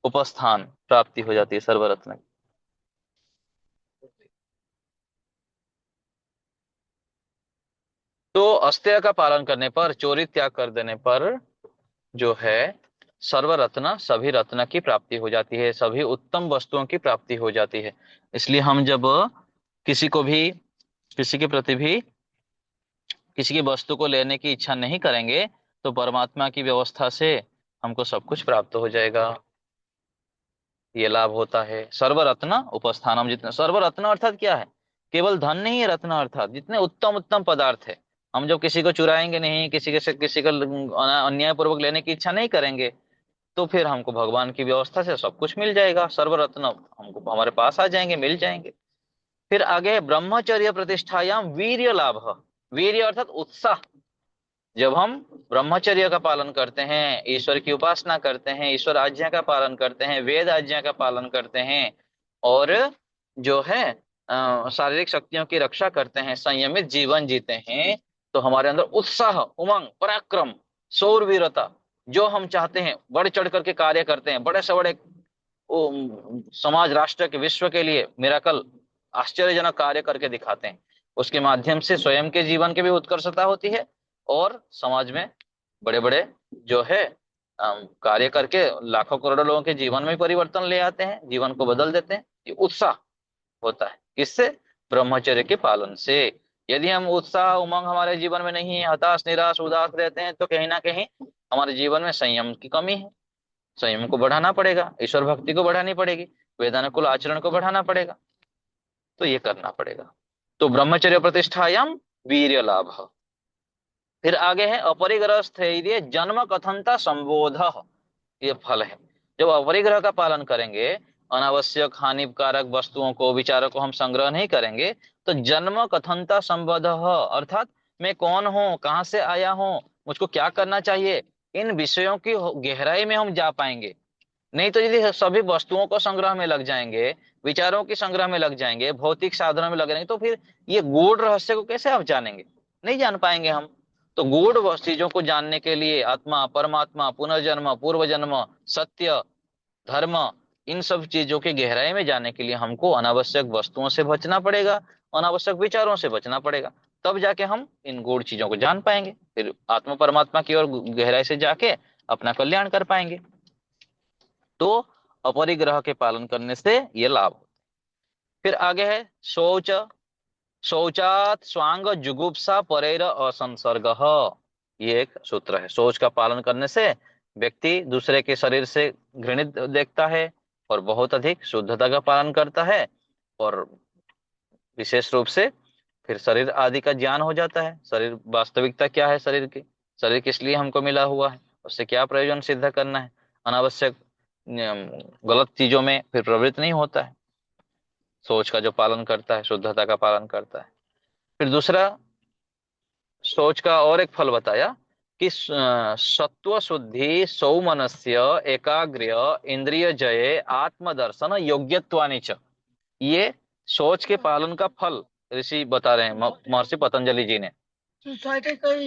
उपस्थान प्राप्ति हो जाती है, सर्वरत्न। तो अस्तेय का पालन करने पर, चोरी त्याग कर देने पर जो है सर्वरत्न, सभी रत्न की प्राप्ति हो जाती है, सभी उत्तम वस्तुओं की प्राप्ति हो जाती है। इसलिए हम जब किसी को भी, किसी के प्रति भी किसी की वस्तु को लेने की इच्छा नहीं करेंगे तो परमात्मा की व्यवस्था से हमको सब कुछ प्राप्त हो जाएगा। ये लाभ होता है। सर्वरत्न उपस्थानम, जितने सर्वरत्न अर्थात क्या है? केवल धन नहीं है रत्न, अर्थात जितने उत्तम उत्तम पदार्थ है। हम जब किसी को चुराएंगे नहीं, किसी का अन्याय पूर्वक लेने की इच्छा नहीं करेंगे, तो फिर हमको भगवान की व्यवस्था से सब कुछ मिल जाएगा। सर्वरत्न हमको हमारे पास आ जाएंगे, मिल जाएंगे। फिर आगे ब्रह्मचर्य प्रतिष्ठायाम वीर्य लाभ, वीर्य अर्थात उत्साह। जब हम ब्रह्मचर्य का पालन करते हैं, ईश्वर की उपासना करते हैं, ईश्वर आज्ञा का पालन करते हैं, वेद आज्ञा का पालन करते हैं, और जो है शारीरिक शक्तियों की रक्षा करते हैं, संयमित जीवन जीते हैं, तो हमारे अंदर उत्साह, उमंग, पराक्रम, शौरवीरता, जो हम चाहते हैं बढ़ चढ़ करके कार्य करते हैं। बड़े से बड़े समाज, राष्ट्र के, विश्व के लिए मिराकल, आश्चर्यजनक कार्य करके दिखाते हैं। उसके माध्यम से स्वयं के जीवन की भी उत्कर्षता होती है और समाज में बड़े बड़े जो है कार्य करके लाखों करोड़ों लोगों के जीवन में परिवर्तन ले आते हैं, जीवन को बदल देते हैं। ये उत्साह होता है किससे? ब्रह्मचर्य के पालन से। यदि हम उत्साह उमंग हमारे जीवन में नहीं है, हताश निराश उदास रहते हैं, तो कहीं ना कहीं हमारे जीवन में संयम की कमी है। संयम को बढ़ाना पड़ेगा, ईश्वर भक्ति को बढ़ानी पड़ेगी, वेदानुकूल आचरण को बढ़ाना पड़ेगा, तो ये करना पड़ेगा। तो ब्रह्मचर्य प्रतिष्ठायाम वीर्य लाभ। फिर आगे है अपरिग्रह स्थैर्य जन्म कथनता संबोध, ये फल है। जब अपरिग्रह का पालन करेंगे, अनावश्यक हानिकारक वस्तुओं को विचारों को हम संग्रह नहीं करेंगे, तो जन्म कथनता संबोध, अर्थात मैं कौन हूँ, कहाँ से आया हूँ, मुझको क्या करना चाहिए, इन विषयों की गहराई में हम जा पाएंगे। नहीं तो यदि सभी वस्तुओं को संग्रह में लग जाएंगे, विचारों के संग्रह में लग जाएंगे, भौतिक साधनों में लग जाएंगे, तो फिर ये गूढ़ रहस्य को कैसे आप जानेंगे, नहीं जान पाएंगे हम। तो गूढ़ चीजों को जानने के लिए आत्मा, परमात्मा, पुनर्जन्म, पूर्व जन्म, सत्य, धर्म, इन सब चीजों की गहराई में जाने के लिए हमको अनावश्यक वस्तुओं से बचना पड़ेगा, अनावश्यक विचारों से बचना पड़ेगा, तब जाके हम इन गूढ़ चीजों को जान पाएंगे, फिर आत्मा परमात्मा की ओर गहराई से जाके अपना कल्याण कर पाएंगे। तो अपरिग्रह के पालन करने से ये लाभ होता है। फिर आगे है शौच, शौचात स्वांग जुगुप्सा परेर असंसर्ग, ये एक सूत्र है। शौच का पालन करने से व्यक्ति दूसरे के शरीर से घृणित देखता है और बहुत अधिक शुद्धता का पालन करता है, और विशेष रूप से फिर शरीर आदि का ज्ञान हो जाता है। शरीर वास्तविकता क्या है, शरीर की, शरीर किस लिए हमको मिला हुआ है, उससे क्या प्रयोजन सिद्ध करना है, अनावश्यक गलत चीजों में फिर प्रवृत्त नहीं होता है। सोच का जो पालन करता है, शुद्धता का पालन करता है। फिर दूसरा सोच का और एक फल बताया कि सत्व शुद्धि सौमनस्य एकाग्र्य इंद्रिय जय आत्मदर्शन योग्यत्वानि च, ये सोच के पालन का फल ऋषि बता रहे हैं, महर्षि पतंजलि जी ने।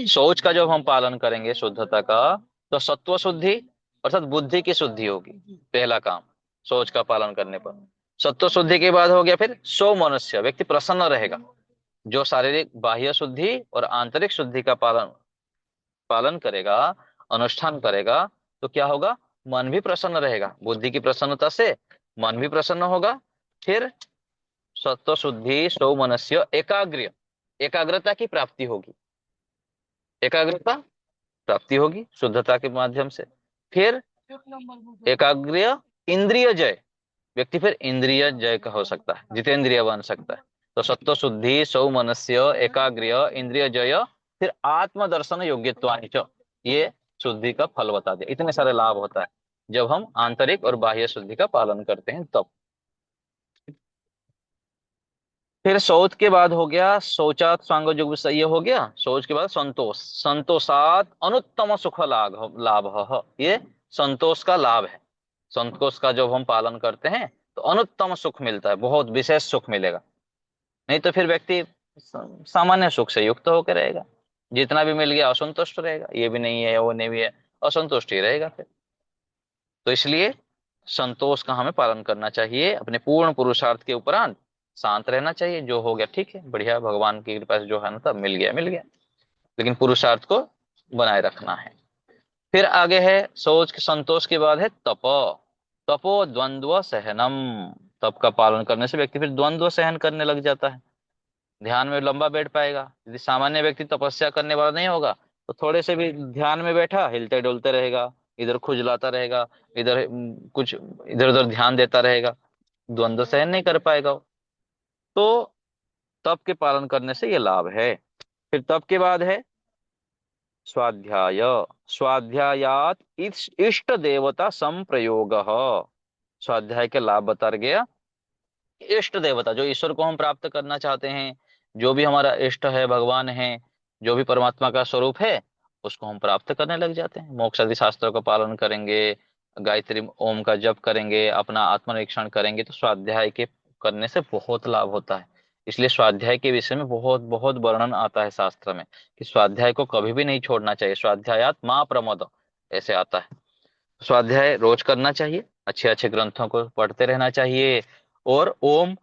सोच का जब हम पालन करेंगे शुद्धता का, तो सत्व शुद्धि अर्थात बुद्धि की शुद्धि होगी, पहला काम सोच का पालन करने पर। सत्व शुद्धि के बाद हो गया फिर सो मनुष्य, व्यक्ति प्रसन्न रहेगा। जो शारीरिक बाह्य शुद्धि और आंतरिक शुद्धि का पालन करेगा, अनुष्ठान करेगा, तो क्या होगा, मन भी प्रसन्न रहेगा। बुद्धि की प्रसन्नता से मन भी प्रसन्न होगा। फिर सत्व शुद्धि सो मनुष्य एकाग्र्य, एकाग्रता की प्राप्ति होगी, एकाग्रता प्राप्ति होगी शुद्धता के माध्यम से। फिर एकाग्र्य इंद्रिय जय, व्यक्ति फिर इंद्रिय जय का हो सकता है, जितेंद्रिय बन सकता है। तो सत्व शुद्धि सौमनस्य एकाग्र्य इंद्रिय जय, फिर आत्मदर्शन योग्यत्वानि च, ये शुद्धि का फल बता दिया। इतने सारे लाभ होता है जब हम आंतरिक और बाह्य शुद्धि का पालन करते हैं तब। फिर शौच के बाद हो गया शौचात स्वांग जुग, ये हो गया। शौच के बाद संतोष, संतोषात अनुत्तम सुख लाभ लाभ, ये संतोष का लाभ है। संतोष का जब हम पालन करते हैं तो अनुत्तम सुख मिलता है, बहुत विशेष सुख मिलेगा। नहीं तो फिर व्यक्ति सामान्य सुख से युक्त होकर रहेगा, जितना भी मिल गया असंतुष्ट रहेगा, ये भी नहीं है वो नहीं भी है, असंतुष्ट ही रहेगा फिर। तो इसलिए संतोष का हमें पालन करना चाहिए। अपने पूर्ण पुरुषार्थ के उपरांत शांत रहना चाहिए, जो हो गया ठीक है, बढ़िया, भगवान की कृपा से जो है ना तब मिल गया मिल गया, लेकिन पुरुषार्थ को बनाए रखना है। फिर आगे है सोच के संतोष के बाद है तप, तपो द्वंद्व सहनम, तप का पालन करने से व्यक्ति फिर द्वंद्व सहन करने लग जाता है, ध्यान में लंबा बैठ पाएगा। यदि सामान्य व्यक्ति तपस्या करने वाला नहीं होगा तो थोड़े से भी ध्यान में बैठा हिलते डुलते रहेगा, इधर खुजलाता रहेगा, इधर कुछ इधर उधर ध्यान देता रहेगा, द्वंद्व सहन नहीं कर पाएगा। तो तप के पालन करने से ये लाभ है। फिर तप के बाद है स्वाध्याय, स्वाध्यायात इष्ट देवता संप्रयोग, स्वाध्याय के लाभ बता गया। इष्ट देवता, जो ईश्वर को हम प्राप्त करना चाहते हैं, जो भी हमारा इष्ट है, भगवान है, जो भी परमात्मा का स्वरूप है, उसको हम प्राप्त करने लग जाते हैं। मोक्ष आदि शास्त्रों का पालन करेंगे, गायत्री ओम का जप करेंगे, अपना आत्मनिरीक्षण करेंगे, तो स्वाध्याय के करने से बहुत लाभ होता है। इसलिए स्वाध्याय के विषय में बहुत बहुत वर्णन आता है शास्त्र में कि स्वाध्याय को कभी भी नहीं छोड़ना चाहिए। स्वाध्यायात मां प्रमोद, ऐसे आता है। स्वाध्याय रोज करना चाहिए, अच्छे अच्छे ग्रंथों को पढ़ते रहना चाहिए, और ओम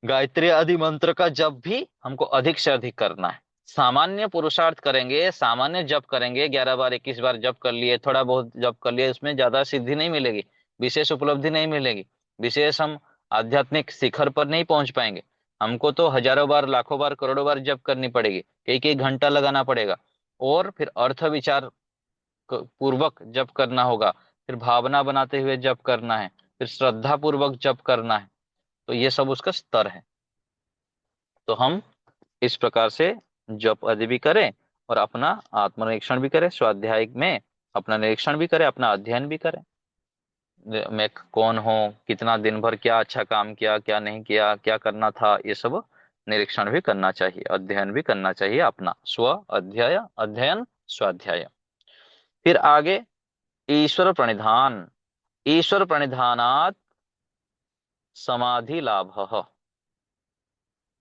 गायत्री आदि मंत्र का जप भी हमको अधिक से अधिक करना है। सामान्य पुरुषार्थ करेंगे, सामान्य जप करेंगे, 11 बार 21 बार जप कर लिए, थोड़ा बहुत जप कर लिए, उसमें ज्यादा सिद्धि नहीं मिलेगी, विशेष उपलब्धि नहीं मिलेगी, विशेष हम आध्यात्मिक शिखर पर नहीं पहुंच पाएंगे। हमको तो हजारों बार, लाखों बार, करोड़ों बार जप करनी पड़ेगी, एक एक घंटा लगाना पड़ेगा, और फिर अर्थ विचार पूर्वक जप करना होगा, फिर भावना बनाते हुए जप करना है, फिर श्रद्धा पूर्वक जप करना है। तो ये सब उसका स्तर है। तो हम इस प्रकार से जप आदि भी करें, और अपना आत्मनिरीक्षण भी करें, स्वाध्याय में अपना निरीक्षण भी करें, अपना अध्ययन भी करें। मैं कौन हूँ, कितना दिन भर क्या अच्छा काम किया, क्या नहीं किया, क्या करना था, ये सब निरीक्षण भी करना चाहिए, अध्ययन भी करना चाहिए, अपना स्व अध्यय अध्ययन स्वाध्याय। फिर आगे ईश्वर प्रणिधान। ईश्वर प्रणिधानात समाधि लाभ।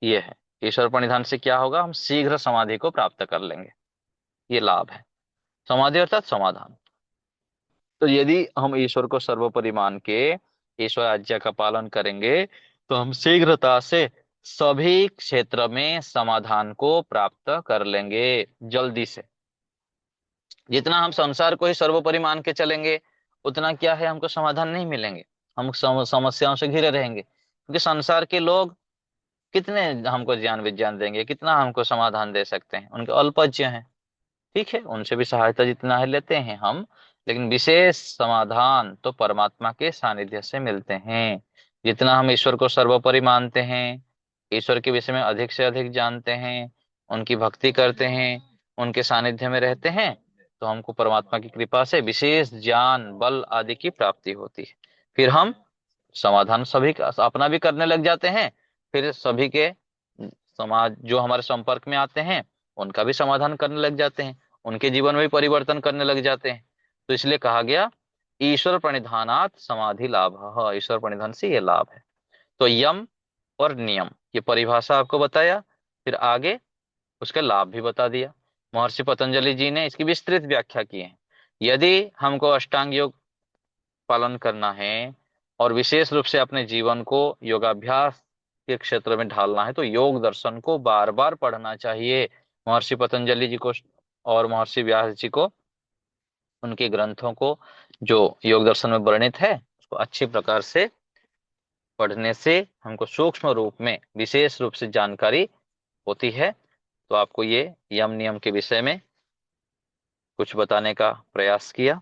ये है, ईश्वर प्रणिधान से क्या होगा, हम शीघ्र समाधि को प्राप्त कर लेंगे, ये लाभ है। समाधि अर्थात समाधान। तो यदि हम ईश्वर को सर्वोपरि मान के ईश्वर आज्ञा का पालन करेंगे, तो हम शीघ्रता से सभी क्षेत्र में समाधान को प्राप्त कर लेंगे, जल्दी से। जितना हम संसार को ही सर्वोपरि मान के चलेंगे, उतना क्या है, हमको समाधान नहीं मिलेंगे, हम समस्याओं से घिरे रहेंगे, क्योंकि संसार के लोग कितने हमको ज्ञान विज्ञान देंगे, कितना हमको समाधान दे सकते हैं, उनके अल्पज्ञ हैं। ठीक है, उनसे भी सहायता जितना है लेते हैं हम, लेकिन विशेष समाधान तो परमात्मा के सानिध्य से मिलते हैं। जितना हम ईश्वर को सर्वोपरि मानते हैं, ईश्वर के विषय में अधिक से अधिक जानते हैं, उनकी भक्ति करते हैं, उनके सानिध्य में रहते हैं, तो हमको परमात्मा की कृपा से विशेष ज्ञान बल आदि की प्राप्ति होती है। फिर हम समाधान सभी का अपना भी करने लग जाते हैं, फिर सभी के समाज जो हमारे संपर्क में आते हैं उनका भी समाधान करने लग जाते हैं, उनके जीवन में भी परिवर्तन करने लग जाते हैं। तो इसलिए कहा गया ईश्वर प्रणिधानात समाधि लाभ। ईश्वर प्रणिधान से ये लाभ है। तो यम और नियम, ये परिभाषा आपको बताया, फिर आगे उसके लाभ भी बता दिया। महर्षि पतंजलि जी ने इसकी विस्तृत व्याख्या की है। यदि हमको अष्टांग योग पालन करना है और विशेष रूप से अपने जीवन को योगाभ्यास के क्षेत्र में ढालना है, तो योग दर्शन को बार बार पढ़ना चाहिए। महर्षि पतंजलि जी को और महर्षि व्यास जी को, उनके ग्रंथों को जो योग दर्शन में वर्णित है, उसको अच्छी प्रकार से पढ़ने से हमको सूक्ष्म रूप में विशेष रूप से जानकारी होती है। तो आपको ये यम नियम के विषय में कुछ बताने का प्रयास किया।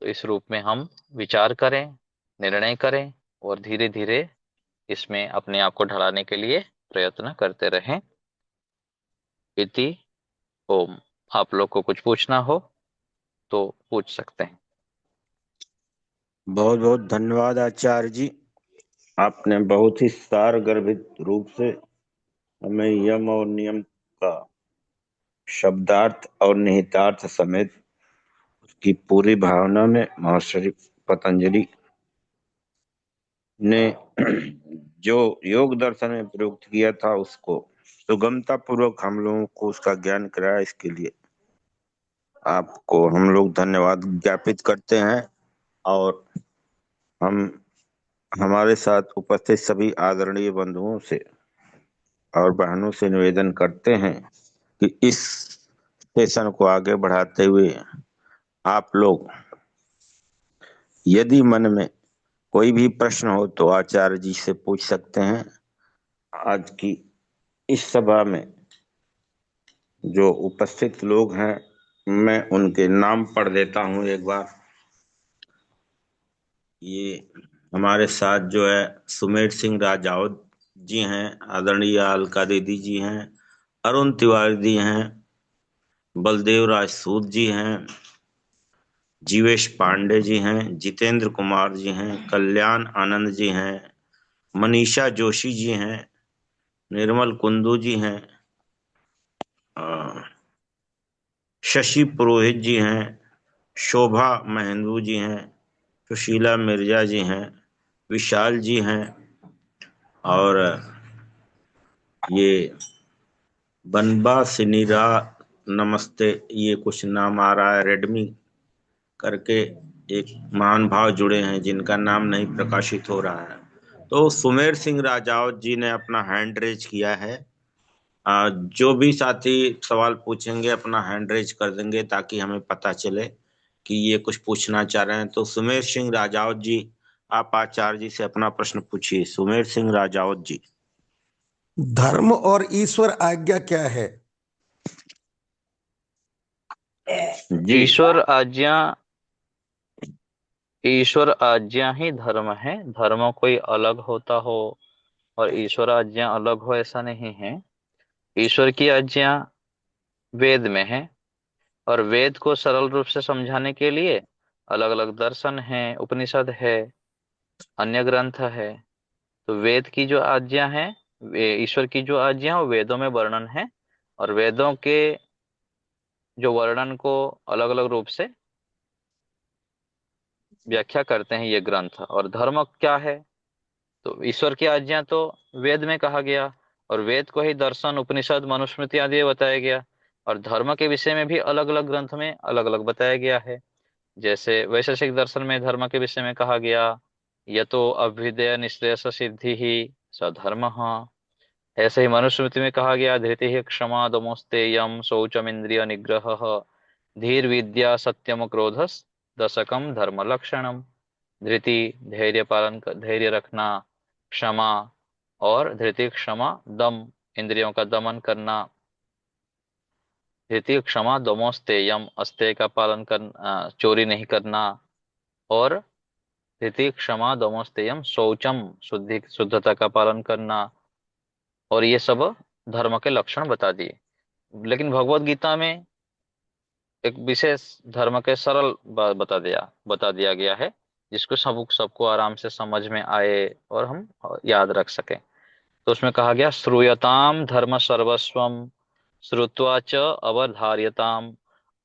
तो इस रूप में हम विचार करें, निर्णय करें, और धीरे धीरे इसमें अपने आप को ढलाने के लिए प्रयत्न करते रहें। इति ओम। आप लोग को कुछ पूछना हो तो पूछ सकते हैं। बहुत बहुत धन्यवाद आचार्य जी, आपने बहुत ही सारगर्भित रूप से हमें यम और नियम का शब्दार्थ और निहितार्थ समेत उसकी पूरी भावना में महर्षि पतंजलि ने जो योग दर्शन में प्रयुक्त किया था उसको सुगमता पूर्वक हम लोगों को उसका ज्ञान कराया। इसके लिए आपको हम लोग धन्यवाद ज्ञापित करते हैं, और हम हमारे साथ उपस्थित सभी आदरणीय बंधुओं से और बहनों से निवेदन करते हैं कि इस सेशन को आगे बढ़ाते हुए आप लोग यदि मन में कोई भी प्रश्न हो तो आचार्य जी से पूछ सकते हैं। आज की इस सभा में जो उपस्थित लोग हैं, मैं उनके नाम पढ़ देता हूं एक बार। ये हमारे साथ जो है सुमेर सिंह राजावत जी हैं, आदरणीय अलका दीदी जी हैं, अरुण तिवारी हैं, बलदेव राज सूद जी हैं, जीवेश पांडे जी हैं, जितेंद्र कुमार जी हैं, कल्याण आनंद जी हैं, मनीषा जोशी जी हैं, निर्मल कुंदू जी हैं, शशि पुरोहित जी हैं, शोभा महेंदु जी हैं, सुशीला मिर्जा जी हैं, विशाल जी हैं, और ये बनबा सिनीरा नमस्ते, ये कुछ नाम आ रहा है, रेडमी करके एक महान भाव जुड़े हैं जिनका नाम नहीं प्रकाशित हो रहा है। तो सुमेर सिंह राजावत जी ने अपना हैंड रेज किया है। जो भी साथी सवाल पूछेंगे अपना हैंड रेज कर देंगे ताकि हमें पता चले कि ये कुछ पूछना चाह रहे हैं। तो सुमेर सिंह राजावत जी, आप आचार्य जी से अपना प्रश्न पूछिए। सुमेर सिंह राजावत जी। धर्म और ईश्वर आज्ञा क्या है? जी। ईश्वर आज्ञा ही धर्म है। धर्म कोई अलग होता हो और ईश्वर आज्ञा अलग हो, ऐसा नहीं है। ईश्वर की आज्ञा वेद में है, और वेद को सरल रूप से समझाने के लिए अलग अलग दर्शन है, उपनिषद है, अन्य ग्रंथ है। तो वेद की जो आज्ञा है, ईश्वर की जो आज्ञा है, वो वेदों में वर्णन है। और वेदों के जो वर्णन को अलग अलग रूप से व्याख्या करते हैं ये ग्रंथ। और धर्म क्या है? तो ईश्वर की आज्ञा तो वेद में कहा गया, और वेद को ही दर्शन, उपनिषद, मनुस्मृति आदि में बताया गया। और धर्म के विषय में भी अलग अलग ग्रंथ में अलग अलग बताया गया है। जैसे वैशेषिक दर्शन में धर्म के विषय में कहा गया, यतो अभ्युदय निश्रेयस सिद्धि ही सधर्म। ऐसे ही मनुस्मृति में कहा गया, धृति ही क्षमा दमोस्तेयम शौचम इंद्रिय निग्रह धीर विद्या सत्यम क्रोधस दशकम धर्म लक्षणम। धृति, धैर्य रखना, क्षमा, और धृति क्षमा, दम, इंद्रियों का दमन करना। धृति क्षमा दमोस्तेयम, अस्तेय का पालन करना, चोरी नहीं करना। और धृति क्षमा दमोस्तेयम शौचम, शुद्धता का पालन करना। और ये सब धर्म के लक्षण बता दिए। लेकिन भगवत गीता में एक विशेष धर्म के सरल बात बता दिया गया है, जिसको सबको आराम से समझ में आए और हम याद रख सके। तो उसमें कहा गया, श्रूयताम धर्म सर्वस्वम श्रुत्वा च अवधार्यताम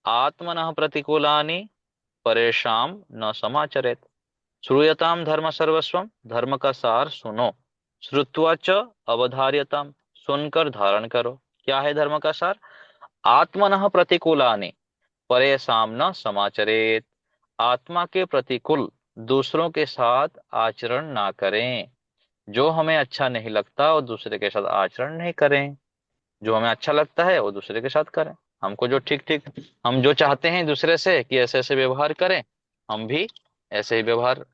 आत्मनः प्रतिकूलानि परेशान न समाचरेत। श्रूयताम धर्म सर्वस्वम, धर्म का सार सुनो। श्रुत्वा च अवधार्यताम, सुनकर धारण करो। क्या है धर्म का सार? आत्मनः प्रतिकूलानि परेशान न समाचरेत, आत्मा के प्रतिकूल दूसरों के साथ आचरण ना करें। जो हमें अच्छा नहीं लगता वो दूसरे के साथ आचरण नहीं करें, जो हमें अच्छा लगता है वो दूसरे के साथ करें। हमको जो ठीक ठीक, हम जो चाहते हैं दूसरे से कि ऐसे ऐसे व्यवहार करें, हम भी ऐसे ही व्यवहार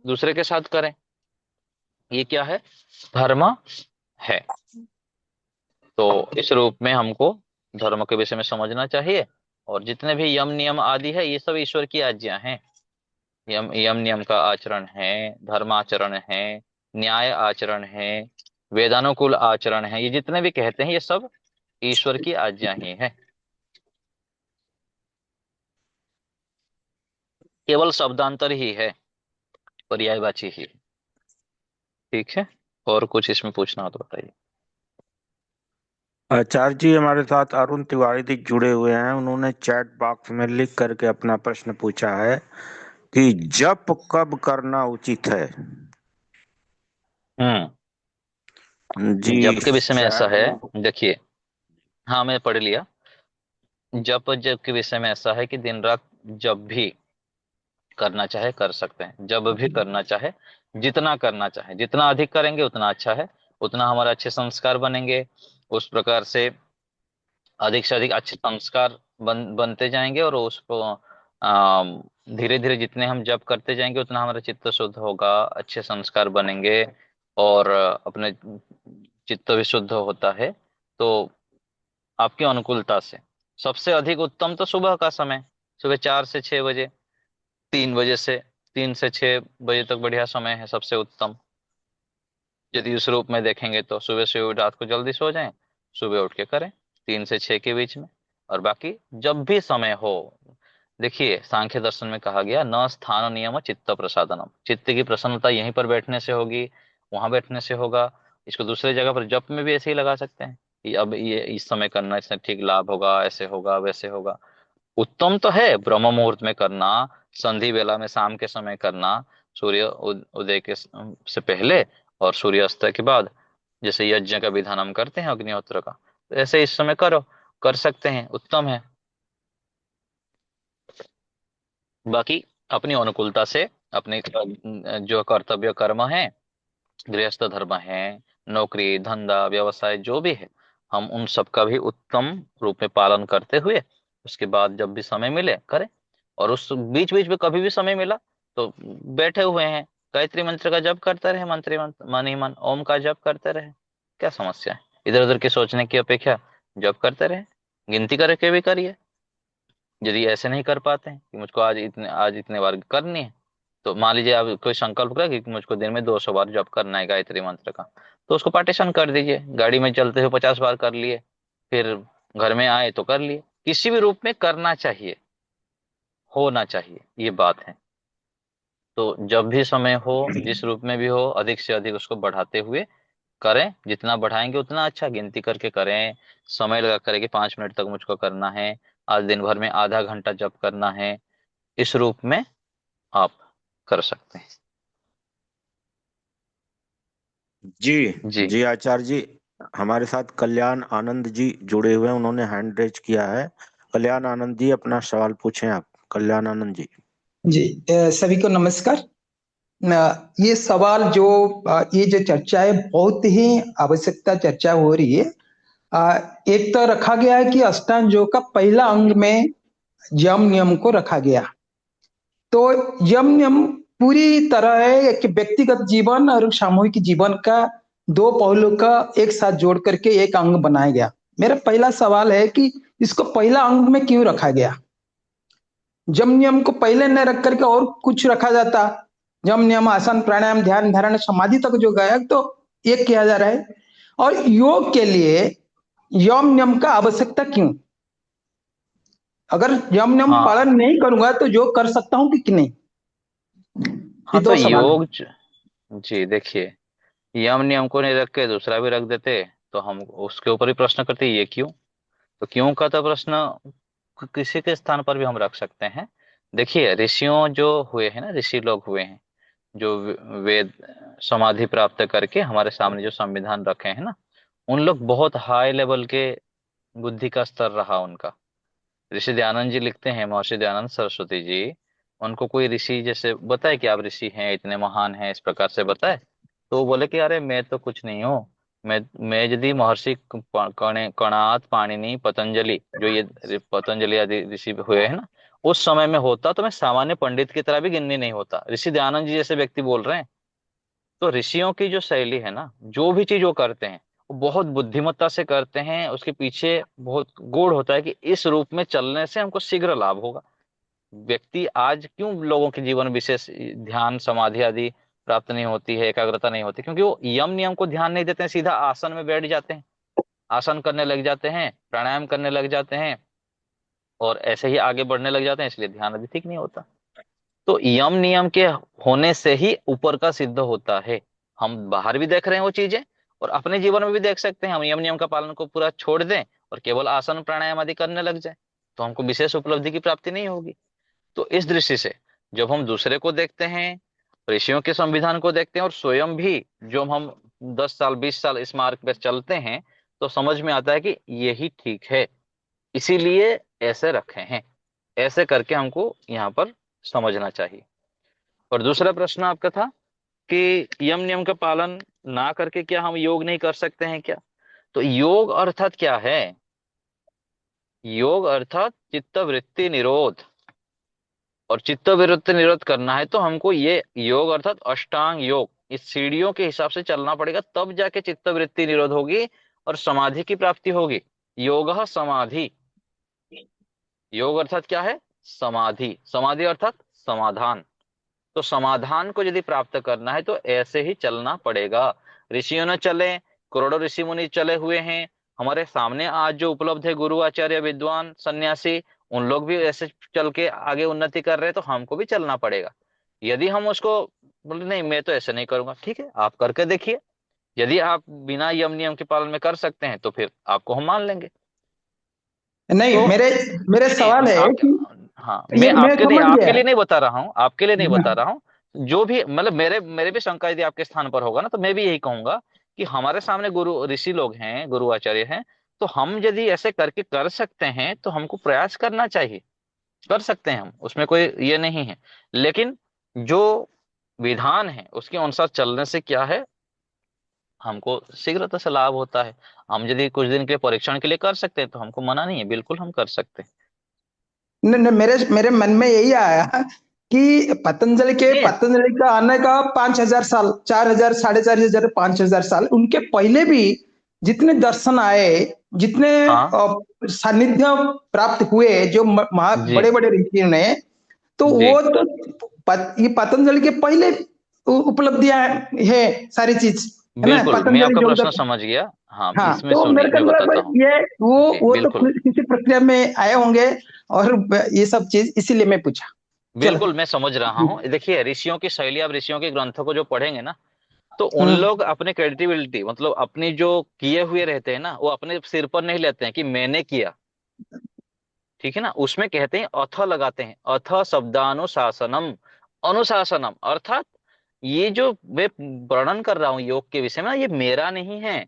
दूसरे के साथ करें। ये क्या है? धर्म है। तो इस रूप में हमको धर्म के विषय में समझना चाहिए। और जितने भी यम नियम आदि है, ये सब ईश्वर की आज्ञा हैं। यम यम नियम का आचरण है, धर्माचरण है, न्याय आचरण है, वेदानुकूल आचरण है। ये जितने भी कहते हैं ये सब ईश्वर की आज्ञा ही है, केवल शब्दांतर ही है, पर्यायवाची ही। ठीक है, और कुछ इसमें पूछना हो तो बताइए। आचार्य जी, हमारे साथ अरुण तिवारी जी जुड़े हुए हैं। उन्होंने चैट बॉक्स में लिख करके अपना प्रश्न पूछा है कि जप कब करना उचित है। जी। जप के विषय में ऐसा शायद है, वो। देखिए, हाँ मैं पढ़ लिया। जप के विषय में ऐसा है कि दिन रात जब भी करना चाहे कर सकते हैं, जब भी करना चाहे, जितना करना चाहे, जितना अधिक करेंगे उतना अच्छा है, उतना हमारे अच्छे संस्कार बनेंगे। उस प्रकार से अधिक से अधिक अच्छे संस्कार बनते जाएंगे, और उसको धीरे धीरे जितने हम जप करते जाएंगे उतना हमारा चित्त शुद्ध होगा, अच्छे संस्कार बनेंगे, और अपने चित्त भी शुद्ध होता है। तो आपकी अनुकूलता से सबसे अधिक उत्तम तो सुबह का समय, सुबह 4 से 6 बजे, 3 बजे से 3 से 6 बजे तक बढ़िया समय है, सबसे उत्तम। यदि उस रूप में देखेंगे तो सुबह से रात को जल्दी सो जाएं, सुबह उठ के करें 3 से 6 के बीच में। और बाकी जब भी समय हो, देखिए सांख्य दर्शन में कहा गया, न स्थान नियम चित्त प्रसादनम, चित्त की प्रसन्नता यहीं पर बैठने से होगी, वहां बैठने से होगा। इसको दूसरे जगह पर जप में भी ऐसे ही लगा सकते हैं कि अब ये इस समय करना, इससे ठीक लाभ होगा, ऐसे होगा वैसे होगा। उत्तम तो है ब्रह्म मुहूर्त में करना, संधि वेला में, शाम के समय करना, सूर्य उदय के से पहले और सूर्यास्त के बाद। जैसे यज्ञ का विधान हम करते हैं अग्निहोत्र का, तो ऐसे इस समय करो, कर सकते हैं, उत्तम है। बाकी अपनी अनुकूलता से अपने जो कर्तव्य कर्म है, गृहस्थ धर्म है, नौकरी धंधा व्यवसाय जो भी है, हम उन सब का भी उत्तम रूप में पालन करते हुए उसके बाद जब भी समय मिले करें। और उस बीच बीच में कभी भी समय मिला तो बैठे हुए हैं, गायत्री मंत्र का जप करते रहे, मंत्री मन ही मन ओम का जप करते रहे। क्या समस्या है? इधर उधर के सोचने की अपेक्षा जॉब करते रहे, गिनती करके भी करिए। यदि ऐसे नहीं कर पाते हैं कि मुझको आज इतने बार करनी है, तो मान लीजिए आप कोई संकल्प करें कि मुझको दिन में 200 बार जप करना है गायत्री मंत्र का, तो उसको पार्टीशन कर दीजिए। गाड़ी में चलते हुए 50 बार कर लिए, फिर घर में आए तो कर लिए। किसी भी रूप में करना चाहिए, होना चाहिए, ये बात है। तो जब भी समय हो, जिस रूप में भी हो, अधिक से अधिक उसको बढ़ाते हुए करें। जितना बढ़ाएंगे उतना अच्छा, गिनती करके करें। समय लगा करें कि 5 मिनट तक मुझको करना है, आज दिन भर में आधा घंटा जप करना है। इस रूप में आप कर सकते हैं। जी। जी। जी आचार्य जी, हमारे साथ कल्याण आनंद जी जुड़े हुए हैं, उन्होंने हैंड रेज किया है। कल्याण आनंद जी, अपना सवाल पूछें आप। कल्याण आनंद जी। जी, सभी को नमस्कार। ये सवाल जो ये जो चर्चा है बहुत ही आवश्यकता चर्चा हो रही है। एक तो रखा गया है कि अष्टांग योग का पहला अंग में यम नियम को रखा गया। तो यम नियम पूरी तरह है कि व्यक्तिगत जीवन और सामूहिक जीवन का दो पहलू का एक साथ जोड़ करके एक अंग बनाया गया। मेरा पहला सवाल है कि इसको पहला अंग में क्यों रखा गया? जम नियम को पहले न रख करके और कुछ रखा जाता। जम नियम आसन प्राणायाम ध्यान धारणा समाधि तक जो गया तो एक किया जा रहा है, और योग के लिए यम नियम का आवश्यकता क्यों? अगर यम नियम हाँ। पालन नहीं करूंगा तो योग कर सकता हूं कि नहीं? ये हाँ, तो दो सवाल है। जी देखिए, यम नियम को नहीं रख के दूसरा भी रख देते तो हम उसके ऊपर ही प्रश्न करते, ये क्यों? तो क्यों का तो प्रश्न किसी के स्थान पर भी हम रख सकते हैं। देखिए, ऋषियों जो हुए हैं ना, ऋषि लोग हुए हैं जो वेद समाधि प्राप्त करके हमारे सामने जो संविधान रखे हैं ना, उन लोग बहुत हाई लेवल के बुद्धि का स्तर रहा उनका। ऋषि दयानंद जी लिखते हैं, महर्षि दयानंद सरस्वती जी, उनको कोई ऋषि जैसे बताए कि आप ऋषि हैं, इतने महान हैं, इस प्रकार से बताए, तो वो बोले कि अरे मैं तो कुछ नहीं हूँ। मैं यदि महर्षि कणाद पाणिनि पतंजलि, जो ये पतंजलि आदि ऋषि हुए हैं ना, उस समय में होता तो मैं सामान्य पंडित की तरह भी गिननी नहीं होता। ऋषि दयानंद जी जैसे व्यक्ति बोल रहे हैं। तो ऋषियों की जो शैली है ना, जो भी चीज वो करते हैं वो बहुत बुद्धिमत्ता से करते हैं। उसके पीछे बहुत गूढ़ होता है कि इस रूप में चलने से हमको शीघ्र लाभ होगा। व्यक्ति आज क्यों लोगों के जीवन विशेष ध्यान समाधि आदि प्राप्त नहीं होती है, एकाग्रता नहीं होती, क्योंकि वो यम नियम को ध्यान नहीं देते हैं, सीधा आसन में बैठ जाते हैं, आसन करने लग जाते हैं, प्राणायाम करने लग जाते हैं, और ऐसे ही आगे बढ़ने लग जाते हैं, इसलिए ध्यान अभी ठीक नहीं होता। तो यम नियम के होने से ही ऊपर का सिद्ध होता है। हम बाहर भी देख रहे हैं वो चीजें, और अपने जीवन में भी देख सकते हैं। हम यम नियम का पालन को पूरा छोड़ दें और केवल आसन प्राणायाम आदि करने लग जाए, तो हमको विशेष उपलब्धि की प्राप्ति नहीं होगी। तो इस दृष्टि से जब हम दूसरे को देखते हैं, ऋषियों के संविधान को देखते हैं, और स्वयं भी जो हम 10 साल 20 साल इस मार्ग पर चलते हैं, तो समझ में आता है कि यही ठीक है, इसीलिए ऐसे रखे हैं। ऐसे करके हमको यहाँ पर समझना चाहिए। और दूसरा प्रश्न आपका था कि यम नियम का पालन ना करके क्या हम योग नहीं कर सकते हैं क्या? तो योग अर्थात क्या है? योग अर्थात चित्त वृत्ति निरोध। और चित्त वृत्ति निरोध करना है तो हमको ये योग अर्थात अष्टांग योग, इस सीढ़ियों के हिसाब से चलना पड़ेगा, तब जाके चित्त वृत्ति निरोध होगी और समाधि की प्राप्ति होगी। योग समाधि, योग अर्थात क्या है? समाधि, समाधि अर्थात समाधान। तो समाधान को यदि प्राप्त करना है तो ऐसे ही चलना पड़ेगा। ऋषियों ने चले, करोड़ों ऋषि मुनि चले हुए हैं। हमारे सामने आज जो उपलब्ध है गुरु आचार्य विद्वान सन्यासी, उन लोग भी ऐसे चल के आगे उन्नति कर रहे हैं, तो हमको भी चलना पड़ेगा। यदि हम उसको बोले नहीं मैं तो ऐसे नहीं करूंगा, ठीक है, आप करके देखिए। यदि आप बिना यम नियम के पालन में कर सकते हैं तो फिर आपको हम मान लेंगे। नहीं, तो मेरे मेरे नहीं सवाल नहीं है आप, कि हाँ, ये मैं मैं आपके नहीं, समझ आपके गया। लिए नहीं बता रहा हूँ, आपके लिए नहीं बता हाँ। रहा हूँ। जो भी मतलब मेरे मेरे भी शंका यदि आपके स्थान पर होगा ना, तो मैं भी यही कहूंगा कि हमारे सामने गुरु ऋषि लोग हैं, गुरु आचार्य हैं, तो हम यदि ऐसे करके कर सकते हैं तो हमको प्रयास करना चाहिए। कर सकते हैं हम, उसमें कोई ये नहीं है। लेकिन जो विधान है उसके अनुसार चलने से क्या है, हमको शीघ्रता से लाभ होता है। हम यदि कुछ दिन के परीक्षण के लिए कर सकते हैं तो हमको मना नहीं है, बिल्कुल हम कर सकते हैं। नहीं, नहीं, मेरे मेरे मन में यही आया कि पतंजलि का आने का 5,000 साल, 4,000, 4,500, 5,000 साल, उनके पहले भी जितने दर्शन आए, जितने हाँ सानिध्य प्राप्त हुए जो जी, बड़े बड़े ऋषियों ने, तो जी, वो तो ये पतंजलि के पहले उपलब्धियां है, सारी चीज, है ना, बिल्कुल मैं पतंजलि आपका जो प्रश्न उधर। समझ गया। हाँ, हाँ, इसमें तो मेरे सुनिए को मैं लग रहा बताता है हूँ। ये जी, वो तो बिल्कुल, किसी प्रक्रिया में आए होंगे, और ये सब चीज इसीलिए मैं पूछा। चलो। बिल्कुल मैं समझ रहा जी। हूँ। देखिए, ऋषियों की शैली, आप ऋषियों के ग्रंथों को जो पढ़ेंगे ना, तो उन हम्म। लोग अपने क्रेडिबिलिटी, मतलब अपनी जो किए हुए रहते हैं ना, वो अपने सिर पर नहीं लेते हैं कि मैंने किया। ठीक है ना, उसमें कहते हैं अथ लगाते हैं, अथ शब्दानुशासनम, अनुशासनम, अर्थात ये जो मैं वर्णन कर रहा हूँ योग के विषय में, ये मेरा नहीं है।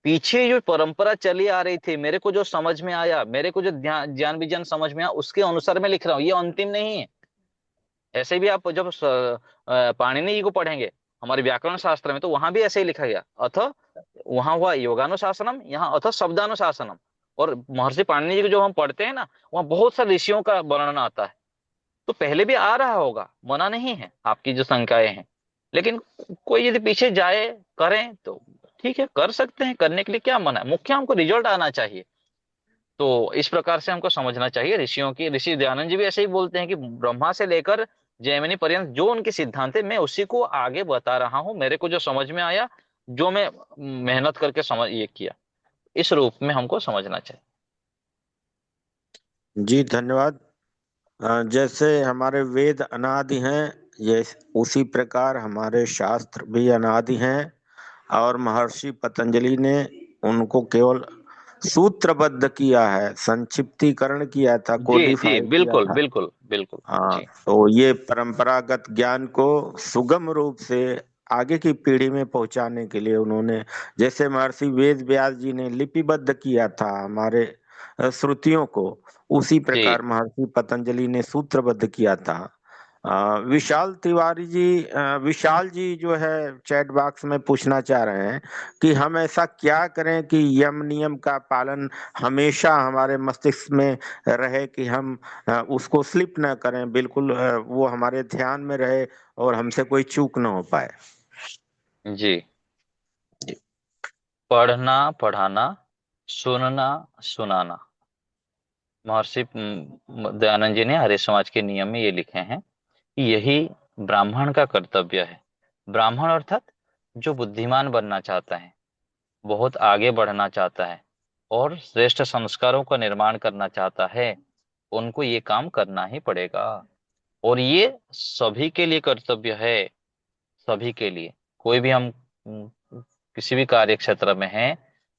पीछे जो परंपरा चली आ रही थी, मेरे को जो समझ में आया, मेरे को जो ज्ञान विज्ञान समझ में आया, उसके अनुसार मैं लिख रहा हूँ, ये अंतिम नहीं है। ऐसे भी आप जब पाणिनि जी को पढ़ेंगे हमारे व्याकरण शास्त्र में, तो वहां भी ऐसे ही लिखा गया, अथ, वहां हुआ योगानुशासनम, यहाँ अथ शब्दानुशासनम। और महर्षि पाणिनि जी को जो हम पढ़ते हैं ना, वहाँ बहुत सारे ऋषियों का वर्णन आता है। तो पहले भी आ रहा होगा, मना नहीं है आपकी जो शंकाएं हैं। लेकिन कोई यदि पीछे जाए, करें तो ठीक है, कर सकते हैं, करने के लिए क्या मना है, मुख्य हमको रिजल्ट आना चाहिए। तो इस प्रकार से हमको समझना चाहिए ऋषियों की। ऋषि दयानंद जी भी ऐसे ही बोलते हैं कि ब्रह्मा से लेकर जैमिनी पर्यंत जो उनके सिद्धांत है, मैं उसी को आगे बता रहा हूँ, मेरे को जो समझ में आया, जो मैं मेहनत करके समझ ये किया, इस रूप में हमको समझना चाहिए। जी धन्यवाद। जैसे हमारे वेद अनादि हैं, ये उसी प्रकार हमारे शास्त्र भी अनादि हैं। और महर्षि पतंजलि ने उनको केवल सूत्रबद्ध किया है, संक्षिप्तीकरण किया था, जी जी, कोडिफाई किया बिल्कुल था। बिल्कुल बिल्कुल। हाँ, जी तो ये परंपरागत ज्ञान को सुगम रूप से आगे की पीढ़ी में पहुंचाने के लिए उन्होंने, जैसे महर्षि वेद व्यास जी ने लिपिबद्ध किया था हमारे श्रुतियों को, उसी जी प्रकार महर्षि पतंजलि ने सूत्रबद्ध किया था। विशाल जी जो है चैट बॉक्स में पूछना चाह रहे हैं कि हम ऐसा क्या करें कि यम नियम का पालन हमेशा हमारे मस्तिष्क में रहे, कि हम उसको स्लिप ना करें, बिल्कुल वो हमारे ध्यान में रहे और हमसे कोई चूक ना हो पाए। जी। पढ़ना पढ़ाना, सुनना सुनाना, महर्षि दयानंद जी ने आर्य समाज के नियम में ये लिखे हैं कि यही ब्राह्मण का कर्तव्य है। ब्राह्मण अर्थात जो बुद्धिमान बनना चाहता है, बहुत आगे बढ़ना चाहता है, और श्रेष्ठ संस्कारों का निर्माण करना चाहता है, उनको ये काम करना ही पड़ेगा। और ये सभी के लिए कर्तव्य है, सभी के लिए। कोई भी हम किसी भी कार्य क्षेत्र में हैं,